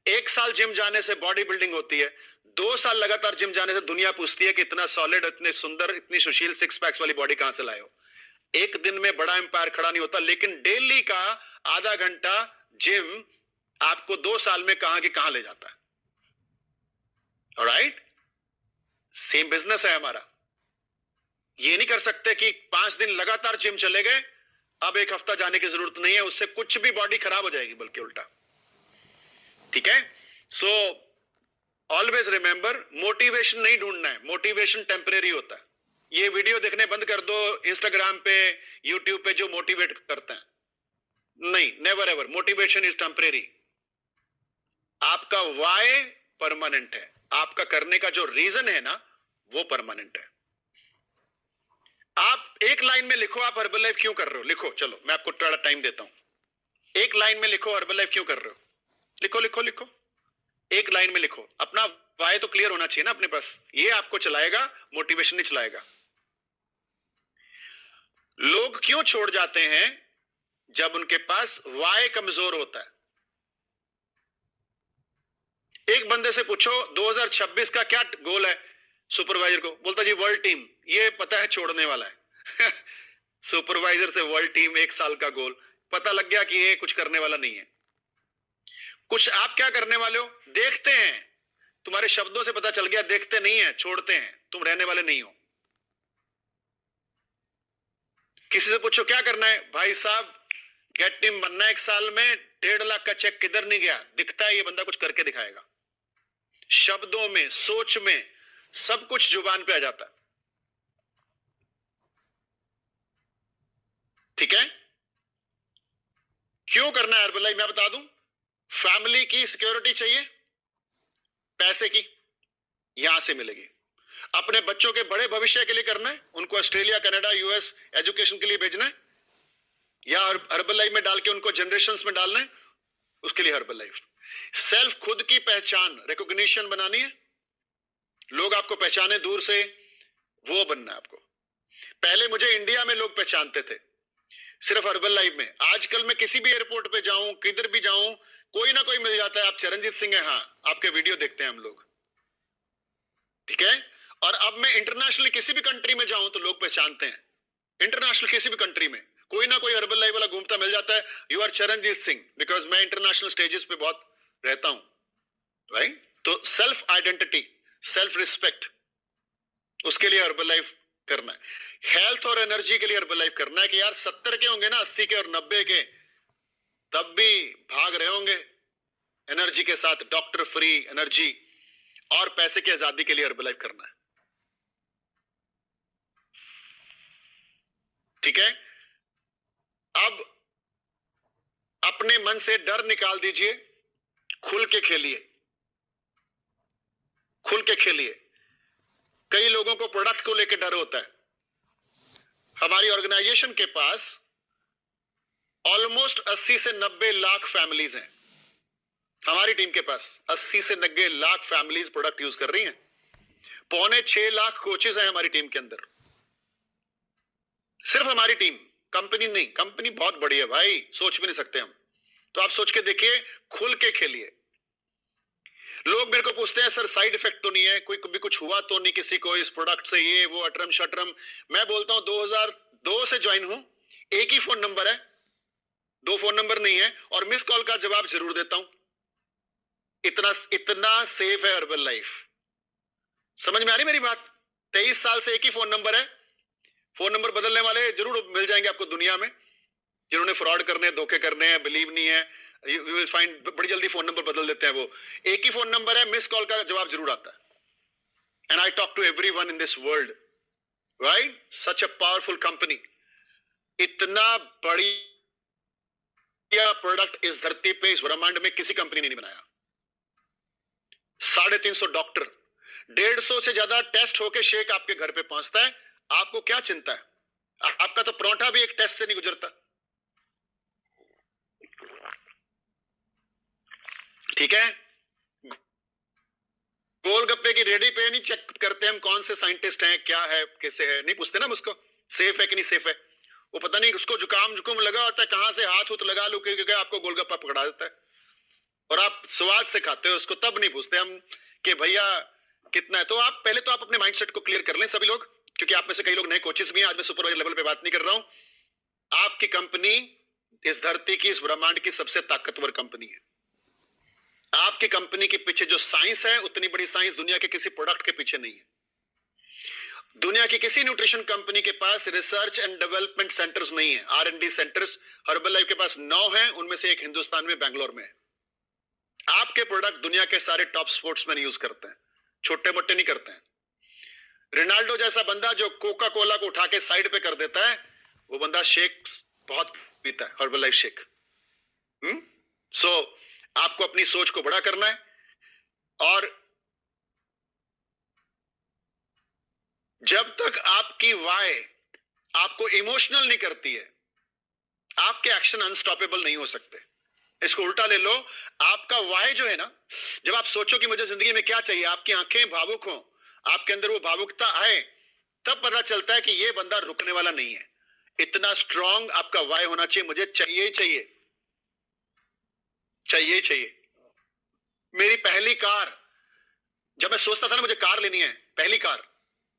1 साल जिम जाने से बॉडी बिल्डिंग होती है, 2 साल लगातार जिम जाने से दुनिया पूछती है कि इतना सॉलिड, इतने सुंदर, इतनी सुशील 6 पैक्स वाली बॉडी कहां से लाए हो। एक दिन में बड़ा एम्पायर खड़ा नहीं होता, लेकिन डेली का आधा घंटा जिम आपको 2 साल में कहां की कहां ले जाता है। ऑलराइट, सेम बिजनेस है हमारा। ये नहीं कर सकते कि 5 दिन लगातार जिम चले गए, अब 1 हफ्ता जाने की जरूरत नहीं है, उससे कुछ भी बॉडी खराब हो जाएगी, बल्कि उल्टा। ठीक है? सो ऑलवेज रिमेंबर, मोटिवेशन नहीं ढूंढना है, मोटिवेशन टेम्परेरी होता है। ये वीडियो देखने बंद कर दो इंस्टाग्राम पे, यूट्यूब पे जो मोटिवेट करते हैं, नहीं, never ever. Motivation is temporary. आपका वाई परमानेंट है, आपका करने का जो रीजन है ना, वो परमानेंट है। आप एक लाइन में लिखो आप हर्बलाइफ क्यों कर रहे हो, लिखो। चलो मैं आपको थोड़ा टाइम देता हूं। एक लाइन में लिखो हर्बलाइफ क्यों कर रहे हो, लिखो लिखो लिखो। एक लाइन में लिखो। अपना वाई तो क्लियर होना चाहिए ना अपने पास, ये आपको चलाएगा, मोटिवेशन नहीं चलाएगा। लोग क्यों छोड़ जाते हैं? जब उनके पास वाई कमजोर होता है। एक बंदे से पूछो 2026 का क्या गोल है, सुपरवाइजर को, बोलता जी वर्ल्ड टीम। ये पता है छोड़ने वाला है। सुपरवाइजर से वर्ल्ड टीम 1 साल का गोल, पता लग गया कि ये कुछ करने वाला नहीं है। कुछ आप क्या करने वाले हो? देखते हैं, तुम्हारे शब्दों से पता चल गया, देखते नहीं है, छोड़ते हैं, तुम रहने वाले नहीं हो। किसी से पूछो क्या करना है, भाई साहब गेट टीम बनना है 1 साल में, 1.5 लाख का चेक किधर नहीं गया, दिखता है ये बंदा कुछ करके दिखाएगा। शब्दों में, सोच में, सब कुछ जुबान पे आ जाता है। ठीक है? क्यों करना है हर्बलाइफ मैं बता दूं। फैमिली की सिक्योरिटी चाहिए, पैसे की यहां से मिलेगी। अपने बच्चों के बड़े भविष्य के लिए करना है, उनको ऑस्ट्रेलिया, कनाडा, यूएस एजुकेशन के लिए भेजना है, या हर्बलाइफ में डाल के उनको जनरेशंस में डालना है, उसके लिए हर्बलाइफ। सेल्फ, खुद की पहचान, रिकॉग्निशन बनानी है, लोग आपको पहचाने दूर से, वो बनना है आपको। पहले मुझे इंडिया में लोग पहचानते थे सिर्फ हर्बलाइफ में। आजकल मैं किसी भी एयरपोर्ट पे जाऊं, किधर भी जाऊं, कोई ना कोई मिल जाता है, आप चरणजीत सिंह हैं, हाँ आपके वीडियो देखते हैं हम लोग। ठीक है? और अब मैं इंटरनेशनल किसी भी कंट्री में जाऊं तो लोग पहचानते हैं। इंटरनेशनल किसी भी कंट्री में कोई ना कोई हर्बलाइफ वाला घूमता मिल जाता है, you are Charanjit Singh, because मैं इंटरनेशनल स्टेजेस पे बहुत रहता हूं। राइट? तो सेल्फ आइडेंटिटी, सेल्फ रिस्पेक्ट, उसके लिए हर्बलाइफ करना है। हेल्थ और एनर्जी के लिए हर्बलाइफ करना है कि यार 70 के होंगे ना, 80 के और 90 के, तब भी भाग रहे होंगे एनर्जी के साथ, डॉक्टर फ्री एनर्जी और पैसे की आजादी के लिए हर्बलाइफ करना है। ठीक है? अब अपने मन से डर निकाल दीजिए, खुल के खेलिए, खुल के खेलिए। कई लोगों को प्रोडक्ट को लेकर डर होता है। हमारी ऑर्गेनाइजेशन के पास ऑलमोस्ट 80 से 90 लाख फैमिलीज हैं। हमारी टीम के पास 80 से 90 लाख फैमिलीज प्रोडक्ट यूज कर रही हैं। 6.25 लाख कोचेस हैं हमारी टीम के अंदर, सिर्फ हमारी टीम, कंपनी नहीं। कंपनी बहुत बड़ी है भाई, सोच भी नहीं सकते हम। तो आप सोच के देखिए, खुल के खेलिए। लोग मेरे को पूछते हैं सर साइड इफेक्ट तो नहीं है, कोई कभी कुछ हुआ तो नहीं किसी को इस प्रोडक्ट से, ये वो अटरम शटरम। मैं बोलता हूं 2002 से ज्वाइन हूं, एक ही फोन नंबर है, 2 फोन नंबर नहीं है, और मिस कॉल का जवाब जरूर देता हूं। इतना इतना सेफ है हर्बल लाइफ। समझ में आ रही मेरी बात? 23 साल से एक ही फोन नंबर है। फोन नंबर बदलने वाले जरूर मिल जाएंगे आपको दुनिया में, जिन्होंने फ्रॉड करने हैं, धोखे करने हैं, बिलीव नहीं है, यू विल फाइंड बड़ी जल्दी फोन नंबर बदल देते हैं वो। एक ही फोन नंबर है, मिस कॉल का जवाब जरूर आता है। And I talk to everyone in this world, right? Such a powerful company. इतना बढ़िया प्रोडक्ट इस धरती पे, इस ब्रह्मांड में किसी कंपनी ने नहीं बनाया। 350 डॉक्टर, 150 से ज्यादा टेस्ट होके शेक आपके घर पे पहुंचता है। आपको क्या चिंता है? आपका तो परोठा भी एक टेस्ट से नहीं गुजरता। ठीक है? गोलगप्पे की रेडी पे नहीं चेक करते हम कौन से साइंटिस्ट हैं, क्या है, कैसे है, नहीं पूछते ना उसको सेफ है कि नहीं सेफ है। वो पता नहीं उसको जुकाम लगा होता है, कहां से हाथ उत लगा लो कि आपको गोलगप्पा पकड़ा देता है और आप स्वाद से खाते हो उसको। तब नहीं पूछते हम कि भैया कितना है। तो आप पहले तो आप अपने माइंडसेट को क्लियर कर लें सभी लोग, क्योंकि आप में से कई लोग नए कोचेस भी हैं। आज मैं सुपरवाइजर लेवल पे बात नहीं कर रहा हूं। आपकी कंपनी इस धरती की, इस ब्रह्मांड की सबसे ताकतवर कंपनी है। आपकी कंपनी के पीछे जो साइंस है, उतनी बड़ी साइंस दुनिया के किसी प्रोडक्ट के पीछे नहीं है। दुनिया की किसी न्यूट्रिशन कंपनी के पास रिसर्च एंड डेवलपमेंट सेंटर्स नहीं है, R&D सेंटर्स। हर्बल लाइफ के पास 9 हैं, उनमें से एक हिंदुस्तान में बैंगलोर में है। आपके प्रोडक्ट दुनिया के सारे टॉप स्पोर्ट्समैन यूज करते हैं, छोटे मोटे नहीं करते हैं। रोनाल्डो जैसा बंदा जो कोका कोला को उठा के साइड पे कर देता है, वो बंदा शेक बहुत पीता है, हर्बल लाइफ शेक। सो आपको अपनी सोच को बड़ा करना है, और जब तक आपकी वाय आपको इमोशनल नहीं करती है, आपके एक्शन अनस्टॉपेबल नहीं हो सकते। इसको उल्टा ले लो, आपका वाय जो है ना, जब आप सोचो कि मुझे जिंदगी में क्या चाहिए, आपकी आंखें भावुक हो, आपके अंदर वो भावुकता आए, तब पता चलता है कि ये बंदा रुकने वाला नहीं है। इतना स्ट्रांग आपका वाय होना चाहिए, मुझे चाहिए ही चाहिए, चाहिए ही चाहिए। मेरी पहली कार, जब मैं सोचता था ना मुझे कार लेनी है, पहली कार,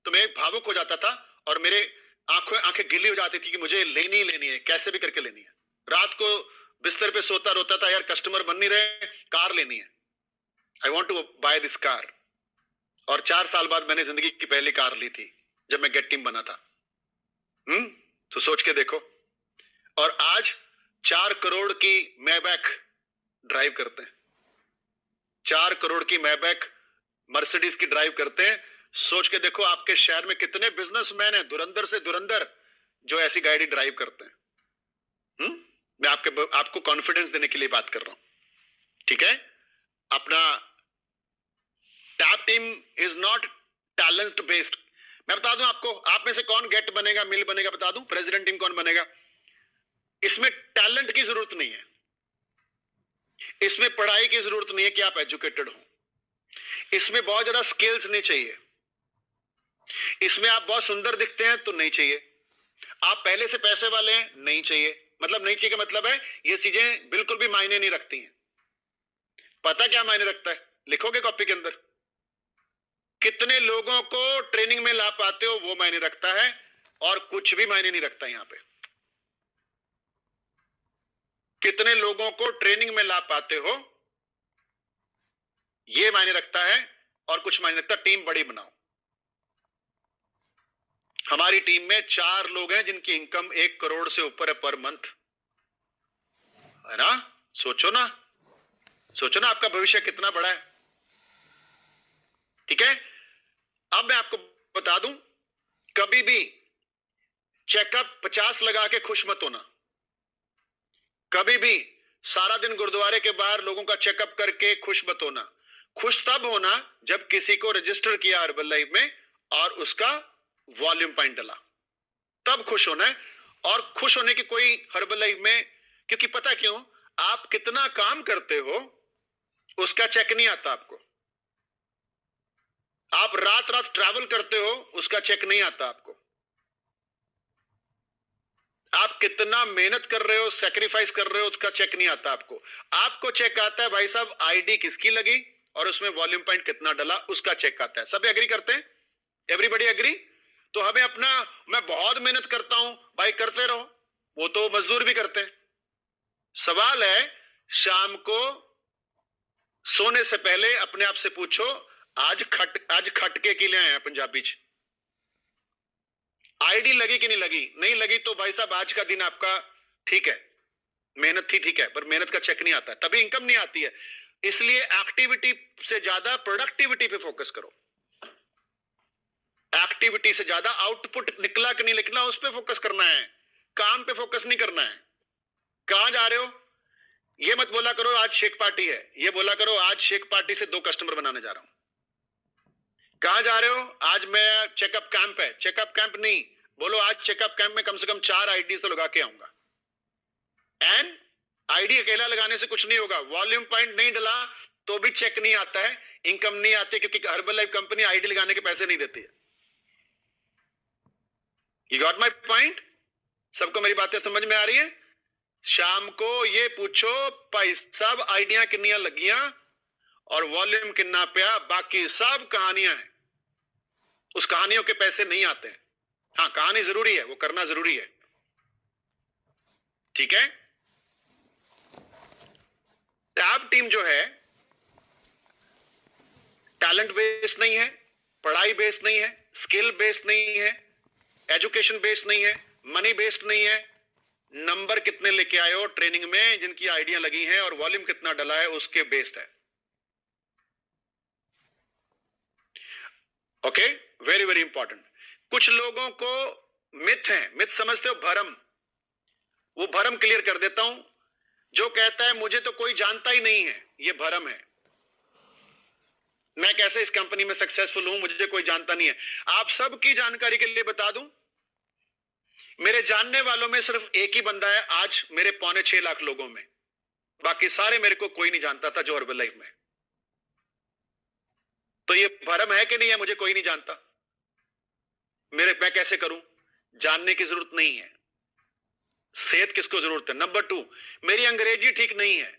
तो मैं भावुक हो जाता था और मेरे आंखें गिल्ली हो जाती थी कि मुझे लेनी ही लेनी है, कैसे भी करके लेनी है। रात को बिस्तर पे सोता रोता था, यार कस्टमर बन नहीं रहे, कार लेनी है, I want to buy this car. और 4 साल बाद मैंने जिंदगी की पहली कार ली थी, जब मैं गेट टीम बना था। तो सोच के देखो। और आज 4 करोड़ की मैबैक ड्राइव करते हैं, 4 करोड़ की मैबैक मर्सिडीज की ड्राइव करते हैं। सोच के देखो आपके शहर में कितने बिजनेसमैन हैं, धुरंधर से धुरंधर, जो ऐसी गाड़ी ड्राइव करते हैं। मैं आपको कॉन्फिडेंस देने के लिए बात कर रहा हूं, ठीक है? अपना tap team is not talent based. मैं बता दूं आपको, आप में से कौन गेट बनेगा, मिल बनेगा, बता दूं प्रेसिडेंट टीम कौन बनेगा। इसमें टैलेंट की जरूरत नहीं है, इसमें पढ़ाई की जरूरत नहीं है कि आप एजुकेटेड हो, इसमें बहुत ज्यादा स्किल्स नहीं चाहिए, इसमें आप बहुत सुंदर दिखते हैं तो नहीं चाहिए, आप पहले से पैसे वाले हैं नहीं चाहिए। मतलब नहीं चाहिए का मतलब है ये चीजें बिल्कुल भी मायने नहीं रखती हैं। पता क्या मायने रखता है? लिखोगे कॉपी के अंदर। कितने लोगों को ट्रेनिंग में ला पाते हो वो मायने रखता है, और कुछ भी मायने नहीं रखता। यहां पे कितने लोगों को ट्रेनिंग में ला पाते हो ये मायने रखता है, और कुछ मायने रखता। टीम बड़ी बनाओ। हमारी टीम में 4 लोग हैं जिनकी इनकम 1 करोड़ से ऊपर है पर मंथ, है ना? सोचो ना, सोचो ना आपका भविष्य कितना बड़ा है। ठीक है? अब मैं आपको बता दूं, कभी भी चेकअप 50 लगा के खुश मत होना। कभी भी सारा दिन गुरुद्वारे के बाहर लोगों का चेकअप करके खुश मत होना। खुश तब होना जब किसी को रजिस्टर किया हर्बल लाइफ में और उसका वॉल्यूम पॉइंट डला, तब खुश होना है। और खुश होने की कोई हर्बल लाइफ में, क्योंकि पता क्यों, आप कितना काम करते हो उसका चेक नहीं आता आपको। आप रात रात ट्रैवल करते हो उसका चेक नहीं आता आपको। आप कितना मेहनत कर रहे हो, सैक्रिफाइस कर रहे हो, उसका चेक नहीं आता आपको। आपको चेक आता है भाई साहब आईडी किसकी लगी और उसमें वॉल्यूम पॉइंट कितना डला उसका चेक आता है। सब एग्री करते हैं? Everybody agree? तो हमें अपना, मैं बहुत मेहनत करता हूं भाई, करते रहो, वो तो मजदूर भी करते हैं। सवाल है, शाम को सोने से पहले अपने आप से पूछो, आज खटके के लिए आए हैं पंजाबी च, आईडी लगी कि नहीं लगी? नहीं लगी तो भाई साहब आज का दिन आपका ठीक है, मेहनत थी ठीक है, पर मेहनत का चेक नहीं आता, तभी इनकम नहीं आती है। इसलिए एक्टिविटी से ज्यादा प्रोडक्टिविटी पे फोकस करो, एक्टिविटी से ज्यादा आउटपुट निकला कि नहीं निकला उस पे फोकस करना है, काम पे फोकस नहीं करना है। कहां जा रहे हो? ये मत बोला करो आज शेक पार्टी है, ये बोला करो आज शेक पार्टी से 2 कस्टमर बनाने जा रहा हूं। कहां जा रहे हो? आज मैं चेकअप कैंप है, चेकअप कैंप नहीं, बोलो आज चेकअप कैंप में कम से कम 4 आईडी तो लगा के आऊंगा। एंड आईडी अकेला लगाने से कुछ नहीं होगा, वॉल्यूम पॉइंट नहीं डला तो भी चेक नहीं आता है, इनकम नहीं आती, क्योंकि हर्बल लाइफ कंपनी आईडी लगाने के पैसे नहीं देती है। You got my point? सबको मेरी बातें समझ में आ रही है? शाम को ये पूछो भाई सब आइडिया किन्नियां लगियां और वॉल्यूम कितना पिया, बाकी सब कहानियां हैं, उस कहानियों के पैसे नहीं आते हैं। हाँ, कहानी जरूरी है, वो करना जरूरी है, ठीक है? टैब टीम जो है टैलेंट बेस्ड नहीं है, पढ़ाई बेस्ड नहीं है, स्किल बेस्ड नहीं है, एजुकेशन बेस्ड नहीं है, मनी बेस्ड नहीं है, नंबर कितने लेके आए हो ट्रेनिंग में, जिनकी आइडिया लगी है, और वॉल्यूम कितना डला है उसके बेस्ड है। Okay, very very important. कुछ लोगों को मिथ है, मिथ समझते हो, भरम, वो भरम क्लियर कर देता हूं। जो कहता है मुझे तो कोई जानता ही नहीं है, ये भरम है। मैं कैसे इस कंपनी में सक्सेसफुल हूं, मुझे कोई जानता नहीं है। आप सबकी जानकारी के लिए बता दूं, मेरे जानने वालों में सिर्फ एक ही बंदा है आज मेरे 6.25 लाख लोगों में, बाकी सारे मेरे को कोई नहीं जानता था जो हर्बल लाइफ में। तो ये भरम है कि नहीं है, मुझे कोई नहीं जानता, मैं कैसे करूं? जानने की जरूरत नहीं है। सेहत किसको जरूरत है? नंबर 2, मेरी अंग्रेजी ठीक नहीं है।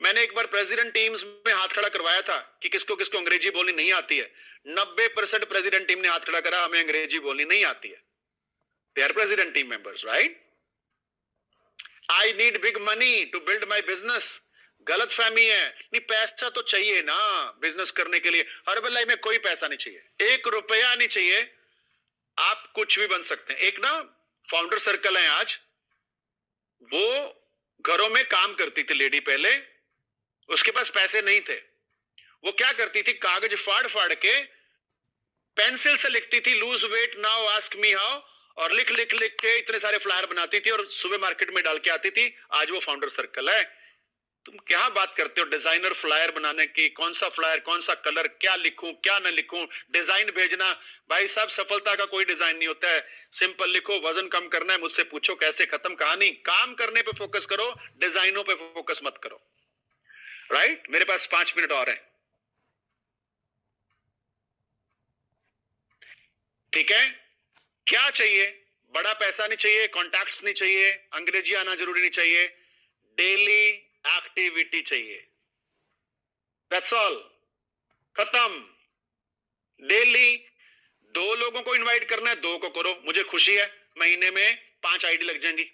मैंने एक बार प्रेसिडेंट टीम्स में हाथ खड़ा करवाया था कि किसको किसको अंग्रेजी बोलनी नहीं आती है। 90% प्रेसिडेंट टीम ने हाथ खड़ा करा, हमें अंग्रेजी बोलनी नहीं आती है। They are president team members, right? I need big money to build my business. गलत फहमी है, नहीं पैसा तो चाहिए ना बिजनेस करने के लिए। हर्बल लाइफ में कोई पैसा नहीं चाहिए, 1 रुपया नहीं चाहिए, आप कुछ भी बन सकते हैं। एक ना फाउंडर सर्कल है आज, वो घरों में काम करती थी लेडी, पहले उसके पास पैसे नहीं थे, वो क्या करती थी, कागज फाड़ फाड़ के पेंसिल से लिखती थी lose weight now ask me how, और लिख लिख लिख के इतने सारे फ्लायर बनाती थी और सुबह मार्केट में डाल के आती थी। आज वो फाउंडर सर्कल है। तुम क्या बात करते हो डिजाइनर फ्लायर बनाने की, कौन सा फ्लायर, कौन सा कलर, क्या लिखूं क्या ना लिखूं, डिजाइन भेजना। भाई साहब सफलता का कोई डिजाइन नहीं होता है, सिंपल लिखो, वजन कम करना है मुझसे पूछो कैसे, खत्म कहानी। काम करने पे फोकस करो, डिजाइनों पे फोकस मत करो, राइट? मेरे पास 5 मिनट और है, ठीक है? क्या चाहिए? बड़ा पैसा नहीं चाहिए, कॉन्टैक्ट्स नहीं चाहिए, अंग्रेजी आना जरूरी नहीं चाहिए, डेली एक्टिविटी चाहिए, दैट्स ऑल, खत्म। डेली 2 लोगों को इनवाइट करना है, 2 को करो, मुझे खुशी है, महीने में 5 आईडी लग जाएंगी।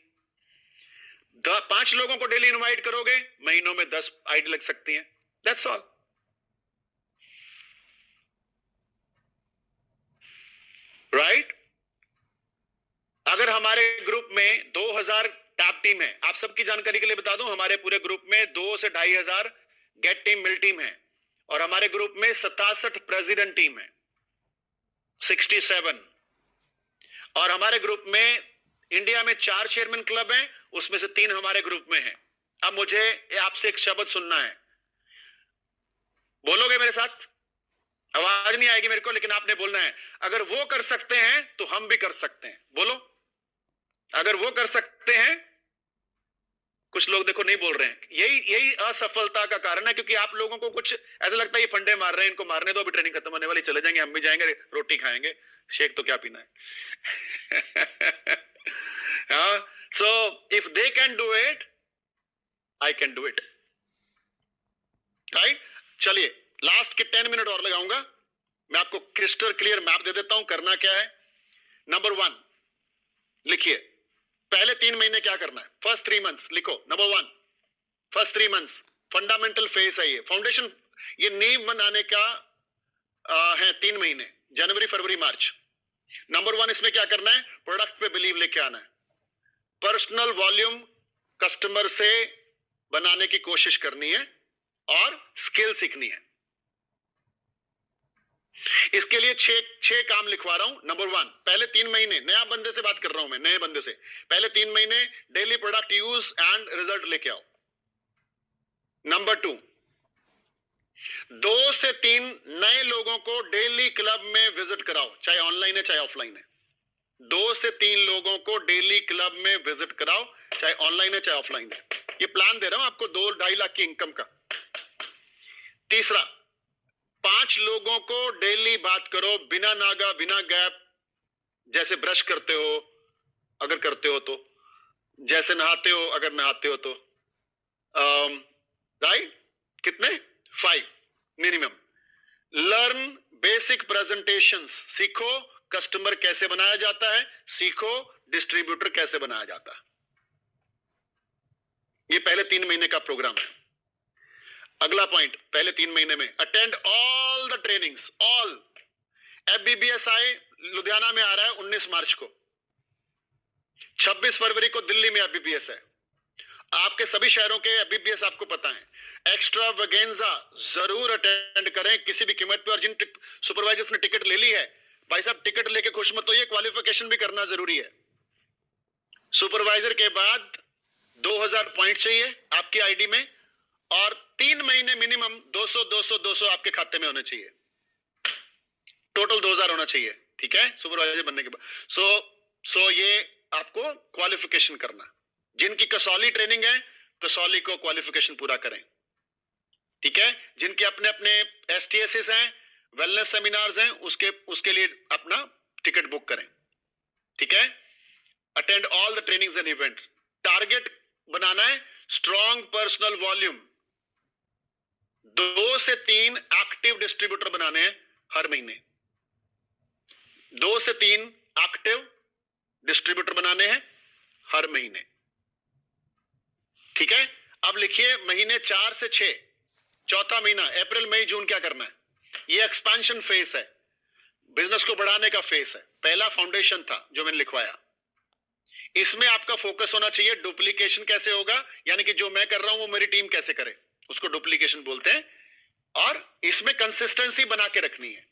5 लोगों को डेली इनवाइट करोगे, महीनों में 10 आईडी लग सकती है, दैट्स ऑल। राइट? अगर हमारे ग्रुप में 2000 टैप टीम है, आप सबकी जानकारी के लिए बता दूं, हमारे पूरे ग्रुप में 2 से 2500 गेट टीम मिल टीम है, और हमारे ग्रुप में 67 प्रेसिडेंट टीम है, 67, और हमारे ग्रुप में इंडिया में 4 चेयरमैन क्लब हैं, उसमें से 3 हमारे ग्रुप में हैं। अब मुझे आपसे एक शब्द सुनना है, बोलोगे मेरे साथ? आवाज नहीं आएगी मेरे को, लेकिन आपने बोलना है। अगर वो कर सकते हैं तो हम भी कर सकते हैं, बोलो। अगर वो कर सकते हैं, कुछ लोग देखो नहीं बोल रहे हैं, यही असफलता का कारण है, क्योंकि आप लोगों को कुछ ऐसा लगता है ये फंडे मार रहे हैं, इनको मारने दो, अभी ट्रेनिंग खत्म होने वाली, चले जाएंगे, हम भी जाएंगे, रोटी खाएंगे, शेक तो क्या पीना है। So if they can do it, I can do it, right? चलिए लास्ट के 10 मिनट और लगाऊंगा, मैं आपको क्रिस्टल क्लियर मैप दे देता हूं करना क्या है। नंबर 1 लिखिए, पहले 3 महीने क्या करना है, फर्स्ट 3 मंथ्स लिखो। Number 1 first 3 months fundamental phase है, ये फाउंडेशन, ये नींव बनाने का है 3 महीने, जनवरी फरवरी मार्च। नंबर 1 इसमें क्या करना है, प्रोडक्ट पे बिलीव लेके आना है, पर्सनल वॉल्यूम कस्टमर से बनाने की कोशिश करनी है और स्किल सीखनी है। इसके लिए 6 काम लिखवा रहा हूं। नंबर 1 पहले 3 महीने, नया बंदे से बात कर रहा हूं मैं, नए बंदे से, पहले 3 महीने daily product use and result लेके आओ। नंबर 2 2 से 3 नए लोगों को डेली क्लब में विजिट कराओ, चाहे ऑनलाइन है चाहे ऑफलाइन है। 2 से 3 लोगों को डेली क्लब में विजिट कराओ, चाहे ऑनलाइन है चाहे ऑफलाइन है। ये प्लान दे रहा हूं आपको 2-2.5 लाख की इनकम का। तीसरा, 5 लोगों को डेली बात करो, बिना नागा बिना गैप, जैसे ब्रश करते हो अगर करते हो तो, जैसे नहाते हो अगर नहाते हो तो, राइट? कितने? 5 मिनिमम। लर्न बेसिक प्रेजेंटेशंस, सीखो कस्टमर कैसे बनाया जाता है, सीखो डिस्ट्रीब्यूटर कैसे बनाया जाता है। ये पहले 3 महीने का प्रोग्राम है। अगला पॉइंट, पहले 3 महीने में attend all the trainings, all. FBBSI Ludhiana में आ रहा है 19 मार्च को, 26 फरवरी को दिल्ली में FBBS है। आपके सभी शहरों के FBBS आपको पता है। एक्स्ट्रा वगेंजा जरूर अटेंड करें किसी भी कीमत पे। और जिन सुपरवाइजर्स ने टिकट ले ली है, भाई साहब टिकट लेके खुश मत होइए, क्वालिफिकेशन भी करना जरूरी है। सुपरवाइजर के बाद 2000 पॉइंट चाहिए आपकी आईडी में, और 3 महीने मिनिमम 200 आपके खाते में होने चाहिए, टोटल 2000 होना चाहिए, ठीक है, सुपरवाइजर बनने के बाद। सो ये आपको क्वालिफिकेशन करना। जिनकी कसौली ट्रेनिंग है, कसौली को क्वालिफिकेशन पूरा करें, ठीक है। जिनके अपने अपने STSs हैं, वेलनेस सेमिनार्स हैं, उसके लिए अपना टिकट बुक करें, ठीक है। Attend all the trainings and events. Target बनाना है स्ट्रॉन्ग पर्सनल वॉल्यूम, 2 से 3 एक्टिव डिस्ट्रीब्यूटर बनाने हैं हर महीने, 2 से 3 एक्टिव डिस्ट्रीब्यूटर बनाने हैं हर महीने, ठीक है। अब लिखिए महीने 4 से 6, चौथा महीना अप्रैल मई जून क्या करना है। ये एक्सपेंशन फेस है, बिजनेस को बढ़ाने का फेस है। पहला फाउंडेशन था जो मैंने लिखवाया, इसमें आपका फोकस होना चाहिए डुप्लीकेशन कैसे होगा, यानी कि जो मैं कर रहा हूं वो मेरी टीम कैसे करे, उसको डुप्लीकेशन बोलते हैं। और इसमें कंसिस्टेंसी बना के रखनी है,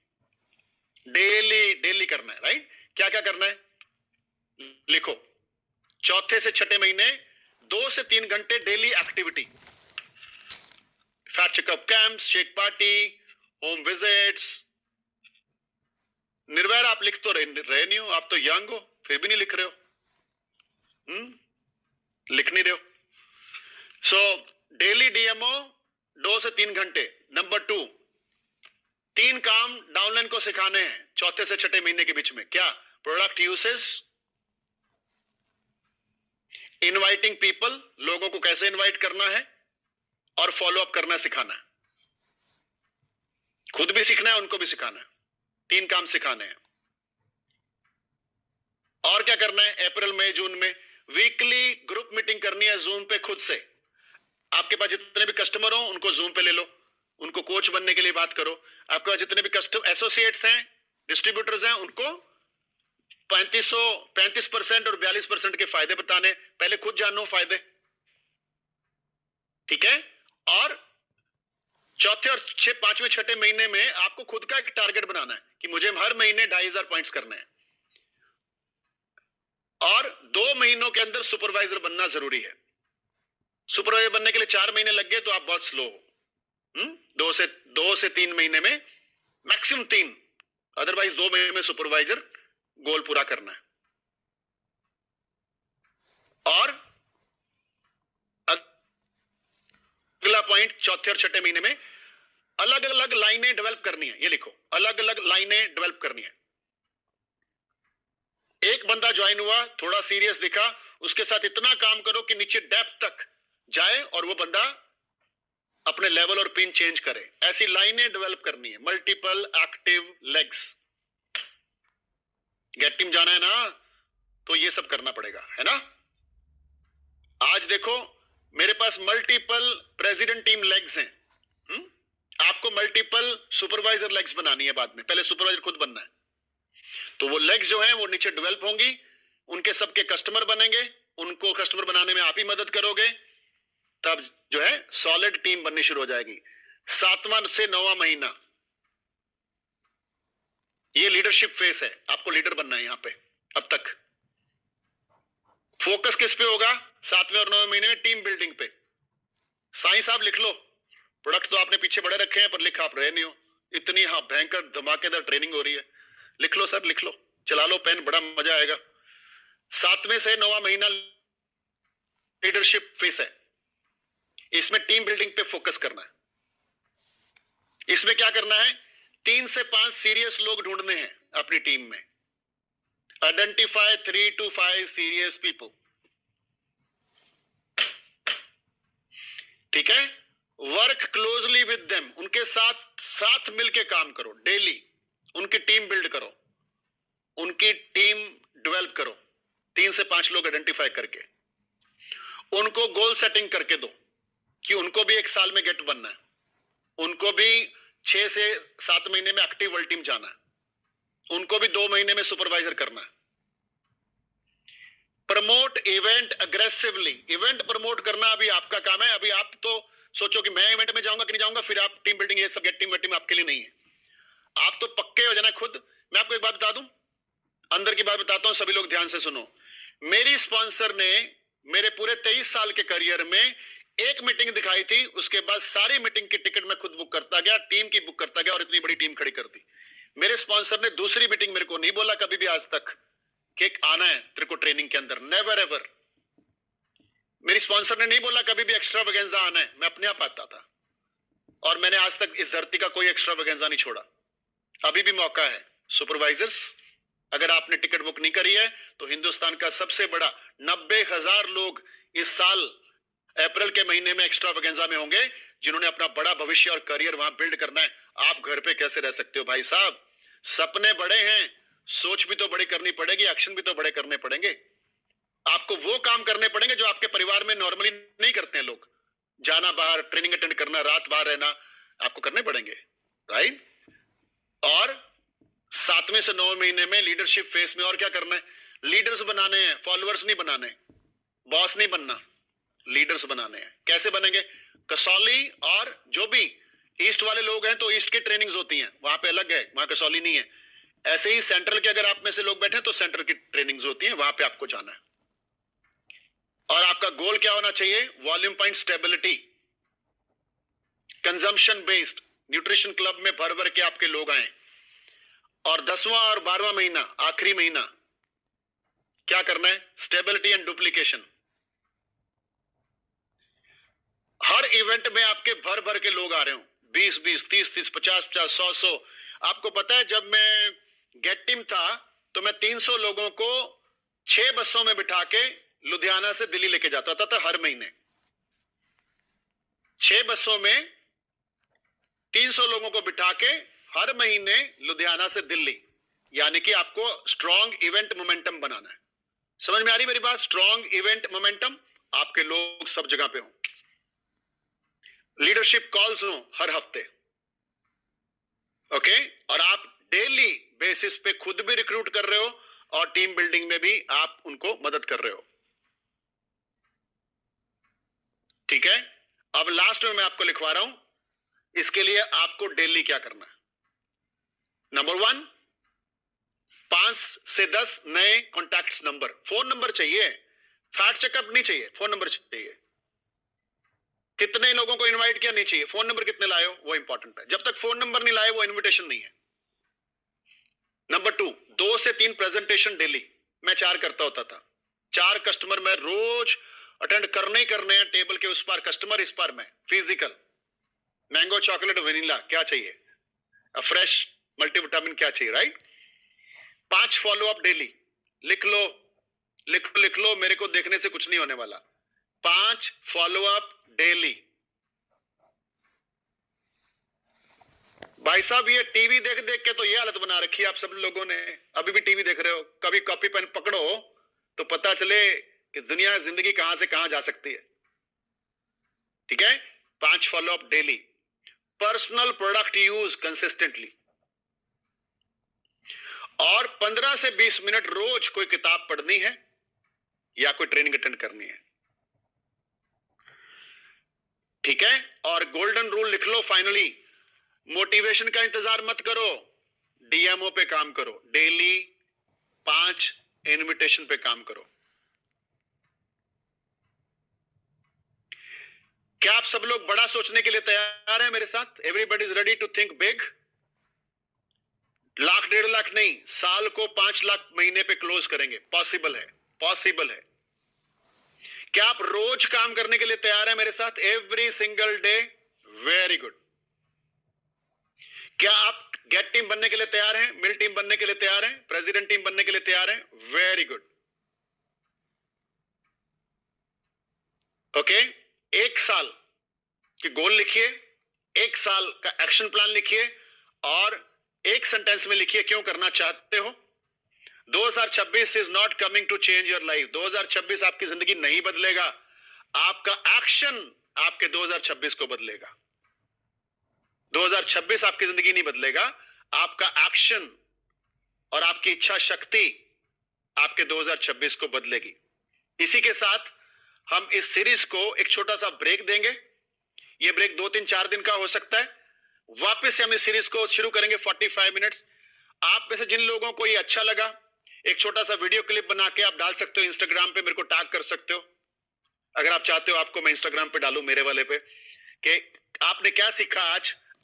डेली करना है, राइट। क्या क्या करना है लिखो। चौथे से छठे महीने 2 से 3 घंटे daily activity, fat checkup camps, shake party, home visits. Nirvair आप लिख तो रहे नहीं हो, आप तो यंग हो, फिर भी नहीं लिख रहे हो, लिख नहीं रहे हो। सो डेली DMO 2 से 3 घंटे। नंबर 2, 3 काम डाउनलाइन को सिखाने हैं चौथे से छठे महीने के बीच में। क्या? प्रोडक्ट यूसेस, इनवाइटिंग पीपल, लोगों को कैसे इनवाइट करना है, और फॉलो अप करना सिखाना है। खुद भी सीखना है, उनको भी सिखाना है। 3 काम सिखाने हैं। और क्या करना है अप्रैल मई जून में? वीकली ग्रुप मीटिंग करनी है जूम पे खुद से। आपके पास जितने भी कस्टमर हो उनको जूम पे ले लो, उनको कोच बनने के लिए बात करो। आपके पास जितने भी कस्टमर एसोसिएट्स हैं, डिस्ट्रीब्यूटर्स हैं, उनको 35% और 42% के फायदे बताने, पहले खुद जानो फायदे, ठीक है। और चौथे और 5वें छठे महीने में आपको खुद का एक टारगेट बनाना है कि मुझे हर महीने 2500 पॉइंट्स करने हैं, और 2 महीनों के अंदर सुपरवाइजर बनना जरूरी है। सुपरवाइजर बनने के लिए 4 महीने लग गए तो आप बहुत स्लो हो। 2 से 3 महीने में, मैक्सिमम 3, अदरवाइज 2 महीने में सुपरवाइजर गोल पूरा करना है। और अगला पॉइंट, चौथे और छठे महीने में अलग अलग लाइनें डेवलप करनी है। ये लिखो, अलग अलग लाइनें डेवलप करनी है। एक बंदा ज्वाइन हुआ, थोड़ा सीरियस दिखा, उसके साथ इतना काम करो कि नीचे डेप्थ तक जाए और वो बंदा अपने लेवल और पिन चेंज करें। ऐसी लाइनें डेवलप करनी है, multiple active legs. Get team जाना है ना, तो ये सब करना पड़ेगा, है ना। आज देखो मेरे पास मल्टीपल प्रेसिडेंट टीम लेग्स हैं। आपको मल्टीपल सुपरवाइजर लेग्स बनानी है बाद में, पहले सुपरवाइजर खुद बनना है। तो वो लेग्स जो हैं वो नीचे डेवलप होंगी, उनके सबके कस्टमर बनेंगे, उनको कस्टमर बनाने में आप ही मदद करोगे, तब जो है सॉलिड टीम बननी शुरू हो जाएगी। 7वां से 9वां महीना ये लीडरशिप फेस है, आपको लीडर बनना है यहां पे। अब तक फोकस किस पे होगा? 7वें और 9वें महीने में टीम बिल्डिंग पे। साईं साहब लिख लो, प्रोडक्ट तो आपने पीछे बड़े रखे हैं पर लिख आप रहे नहीं हो, इतनी हाँ भयंकर धमाकेदार ट्रेनिंग हो रही है। लिख लो सर, लिख लो, चला लो पेन, बड़ा मजा आएगा। 7वें से 9वां महीना लीडरशिप फेस है, इसमें टीम बिल्डिंग पे फोकस करना है। इसमें क्या करना है? 3 से 5 सीरियस लोग ढूंढने हैं अपनी टीम में। आइडेंटिफाई 3 to 5 सीरियस पीपल, ठीक है। वर्क क्लोजली विद देम, उनके साथ मिलके काम करो डेली, उनकी टीम बिल्ड करो, उनकी टीम डेवलप करो। 3 से 5 लोग आइडेंटिफाई करके उनको गोल सेटिंग करके दो कि उनको भी 1 साल में गेट बनना है, उनको भी 6 से 7 महीने में एक्टिव वर्ल्ड टीम जाना है, उनको भी 2 महीने में सुपरवाइजर करना है। Promote event aggressively, event promote करना अभी आपका काम है। अभी आप तो सोचो कि मैं इवेंट में जाऊंगा कि नहीं जाऊंगा, फिर आप टीम बिल्डिंग ये सब गेट टीम वेटिंग आपके लिए नहीं है। आप तो पक्के हो जाना खुद। मैं आपको एक बात बता दूं, अंदर की बात बताता हूं, सभी लोग ध्यान से सुनो। मेरी स्पॉन्सर ने मेरे पूरे 23 साल के करियर में एक मीटिंग दिखाई थी, उसके बाद सारी मीटिंग की टिकट मैं खुद बुक करता गया, टीम की बुक करता गया और इतनी बड़ी टीम खड़ी कर दी। मेरे स्पॉन्सर ने दूसरी मीटिंग मेरे को नहीं बोला कभी भी आज तक कि आना है तेरे को ट्रेनिंग के अंदर, नेवर एवर। मेरी स्पॉन्सर ने नहीं बोला कभी भी एक्स्ट्रा वगेंजा आना है, मैं अपने आप आता था और मैंने आज तक इस धरती का कोई एक्स्ट्रा वगेंजा नहीं छोड़ा। अभी भी मौका है। सुपरवाइजर्स, अगर आपने टिकट बुक नहीं करी है तो हिंदुस्तान का सबसे बड़ा 90,000 लोग इस साल अप्रैल के महीने में एक्स्ट्रा वगेंजा में होंगे, जिन्होंने अपना बड़ा भविष्य और करियर वहां बिल्ड करना है। आप घर पे कैसे रह सकते हो भाई साहब? सपने बड़े हैं, सोच भी तो बड़ी करनी पड़ेगी, एक्शन भी तो बड़े करने पड़ेंगे। आपको वो काम करने पड़ेंगे जो आपके परिवार में नॉर्मली नहीं करते हैं लोग। जाना बाहर, ट्रेनिंग अटेंड करना, रात बाहर रहना, आपको करने पड़ेंगे, राइट। और 7वें से 9वें महीने में लीडरशिप फेस में और क्या करना है? लीडर्स बनाने हैं, फॉलोअर्स नहीं बनाने। बॉस नहीं बनना, लीडर्स बनाने हैं। कैसे बनेंगे? कसौली और जो भी ईस्ट वाले लोग हैं तो ईस्ट की ट्रेनिंग्स होती हैं, वहां पे अलग है, वहां कसौली नहीं है। ऐसे ही सेंट्रल के अगर आप में से लोग बैठे तो सेंट्रल की ट्रेनिंग्स होती हैं, वहां पे आपको जाना है। और आपका गोल क्या होना चाहिए? Volume point stability, consumption based nutrition club में भर भर के आपके लोग आए। और 10वां और 12वां महीना, आखिरी महीना क्या करना है? Stability and duplication. Her event में आपके भर भर के लोग आ रहे हो, 20-20, 30-30, 50-50, 100-100। आपको पता है जब मैं गेट टीम था तो मैं 300 लोगों को 6 बसों में बिठा के लुधियाना से दिल्ली लेके जाता था हर महीने। 6 बसों में 300 लोगों को बिठा के हर महीने लुधियाना से दिल्ली, यानी कि आपको स्ट्रॉन्ग इवेंट मोमेंटम बनाना है। समझ में आ रही मेरी बात? स्ट्रॉन्ग इवेंट मोमेंटम, आपके लोग सब जगह पे हो, लीडरशिप कॉल्स हो हर हफ्ते, ओके। और आप डेली बेसिस पे खुद भी रिक्रूट कर रहे हो और टीम बिल्डिंग में भी आप उनको मदद कर रहे हो, ठीक है। अब लास्ट में मैं आपको लिखवा रहा हूं, इसके लिए आपको डेली क्या करना है। नंबर 1, 5 से 10 नए कॉन्टैक्ट्स नंबर, फोन नंबर चाहिए, फैक्ट चेकअप नहीं चाहिए, फोन नंबर चाहिए। कितने लोगों को इनवाइट किया नहीं चाहिए, फोन नंबर कितने लाए हो वो इंपॉर्टेंट है। जब तक फोन नंबर नहीं लाए वो इनविटेशन नहीं है। नंबर 2, 2 से 3 प्रेजेंटेशन डेली, मैं 4 करता होता था। 4 कस्टमर मैं रोज अटेंड करने ही करने हैं, टेबल के उस पार कस्टमर, इस पार मैं फिजिकल। मैंगो, चॉकलेट, वेनिला क्या चाहिए, फ्रेश मल्टीविटामिन क्या चाहिए, राइट। 5 फॉलो अप डेली, लिख लो लिख लो, मेरे को देखने से कुछ नहीं होने वाला। 5 फॉलो अप डेली, भाई साहब ये टीवी देख देख के तो ये हालत बना रखी है आप सब लोगों ने। अभी भी टीवी देख रहे हो, कभी कॉपी पेन पकड़ो तो पता चले कि दुनिया जिंदगी कहां से कहां जा सकती है। ठीक है, 5 follow up daily. Personal product use consistently, और 15 से 20 मिनट रोज कोई किताब पढ़नी है या कोई ट्रेनिंग अटेंड करनी है। ठीक है, और गोल्डन रूल लिख लो फाइनली, मोटिवेशन का इंतजार मत करो, डीएमओ पे काम करो, डेली 5 इनविटेशन पे काम करो। क्या आप सब लोग बड़ा सोचने के लिए तैयार हैं मेरे साथ? Everybody is ready to think big. Lakh 1.5 lakh नहीं, साल को 5 लाख महीने पे क्लोज करेंगे। पॉसिबल है, पॉसिबल है। क्या आप रोज काम करने के लिए तैयार हैं मेरे साथ? Every single day. Very good. क्या आप गेट टीम बनने के लिए तैयार हैं? मिल टीम बनने के लिए तैयार हैं? प्रेसिडेंट टीम बनने के लिए तैयार हैं? Very good. ओके, 1 साल के गोल लिखिए, 1 साल का एक्शन प्लान लिखिए, और एक सेंटेंस में लिखिए क्यों करना चाहते हो। 2026 is not coming to change your life. 2026 आपकी जिंदगी नहीं बदलेगा, आपका एक्शन आपके 2026 को बदलेगा। 2026 आपकी जिंदगी नहीं बदलेगा, आपका एक्शन और आपकी इच्छा शक्ति आपके 2026 को बदलेगी। इसी के साथ हम इस सीरीज को एक छोटा सा ब्रेक देंगे। यह ब्रेक 2-3-4 दिन का हो सकता है। वापस से हम इस सीरीज को शुरू करेंगे 45 मिनट्स। आप में से जिन लोगों को ये अच्छा लगा, एक छोटा सा वीडियो क्लिप बना के आप डाल सकते हो इंस्टाग्राम पे, मेरे को टैग कर सकते हो। अगर आप चाहते हो आपको मैं इंस्टाग्राम पे डालूं मेरे वाले पे, कि आपने क्या सीखा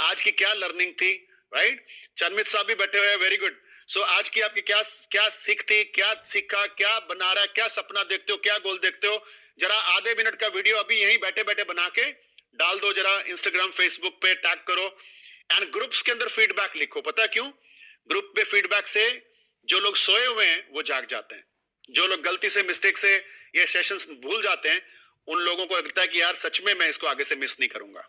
आज की क्या लर्निंग थी, राइट। चंदमित साहब भी बैठे हुए हैं, वेरी गुड। सो आज की आपकी क्या क्या सीख थी, क्या सीखा, क्या बना रहा है, क्या सपना देखते हो, क्या गोल देखते हो। जरा आधे मिनट का वीडियो अभी यहीं बैठे बैठे बना के डाल दो, जरा इंस्टाग्राम फेसबुक पे टैग करो, एंड ग्रुप्स के अंदर फीडबैक लिखो। पता है क्यों? ग्रुप पे फीडबैक से जो लोग सोए हुए हैं वो जाग जाते हैं, जो लोग गलती से मिस्टेक से ये सेशंस भूल जाते हैं, उन लोगों को लगता है कि यार सच में मैं इसको आगे से मिस नहीं करूंगा।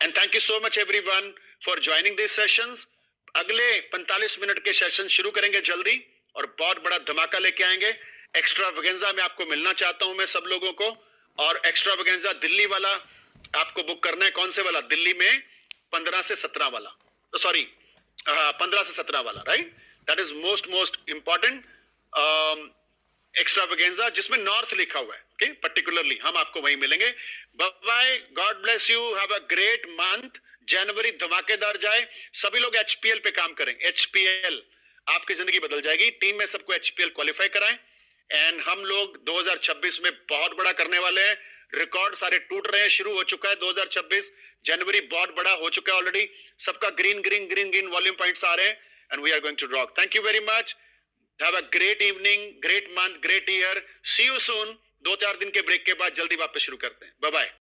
And thank you so much everyone for joining this sessions. अगले 45 मिनट के सेशन शुरू करेंगे जल्दी, और बहुत बड़ा धमाका लेके आएंगे। एक्स्ट्रावेगेंजा में आपको मिलना चाहता हूं मैं सब लोगों को, और एक्स्ट्रावेगेंजा दिल्ली वाला आपको बुक करना है। कौन से वाला? दिल्ली में 15 से 17 वाला, सॉरी 15 से 17 वाला, right. That is most important extravaganza, जिसमें नॉर्थ लिखा हुआ है। ओके, पर्टिकुलरली हम आपको वहीं मिलेंगे। Bye bye, God bless you, have a great month. जनवरी धमाकेदार जाए। सभी लोग एचपीएल पे काम करें। एचपीएल, आपकी जिंदगी बदल जाएगी। टीम में सबको एचपीएल क्वालिफाई कराएं, एंड हम लोग 2026 में बहुत बड़ा करने वाले हैं। रिकॉर्ड सारे टूट रहे हैं, शुरू हो चुका है 2026। जनवरी बहुत बड़ा हो चुका है ऑलरेडी। सबका green green green green volume points आ रहे हैं, and we are going to rock. Thank you very much. Have a great evening, great month, great year. See you soon. 2-4 दिन के ब्रेक के बाद जल्दी वापस शुरू करते हैं। Bye bye.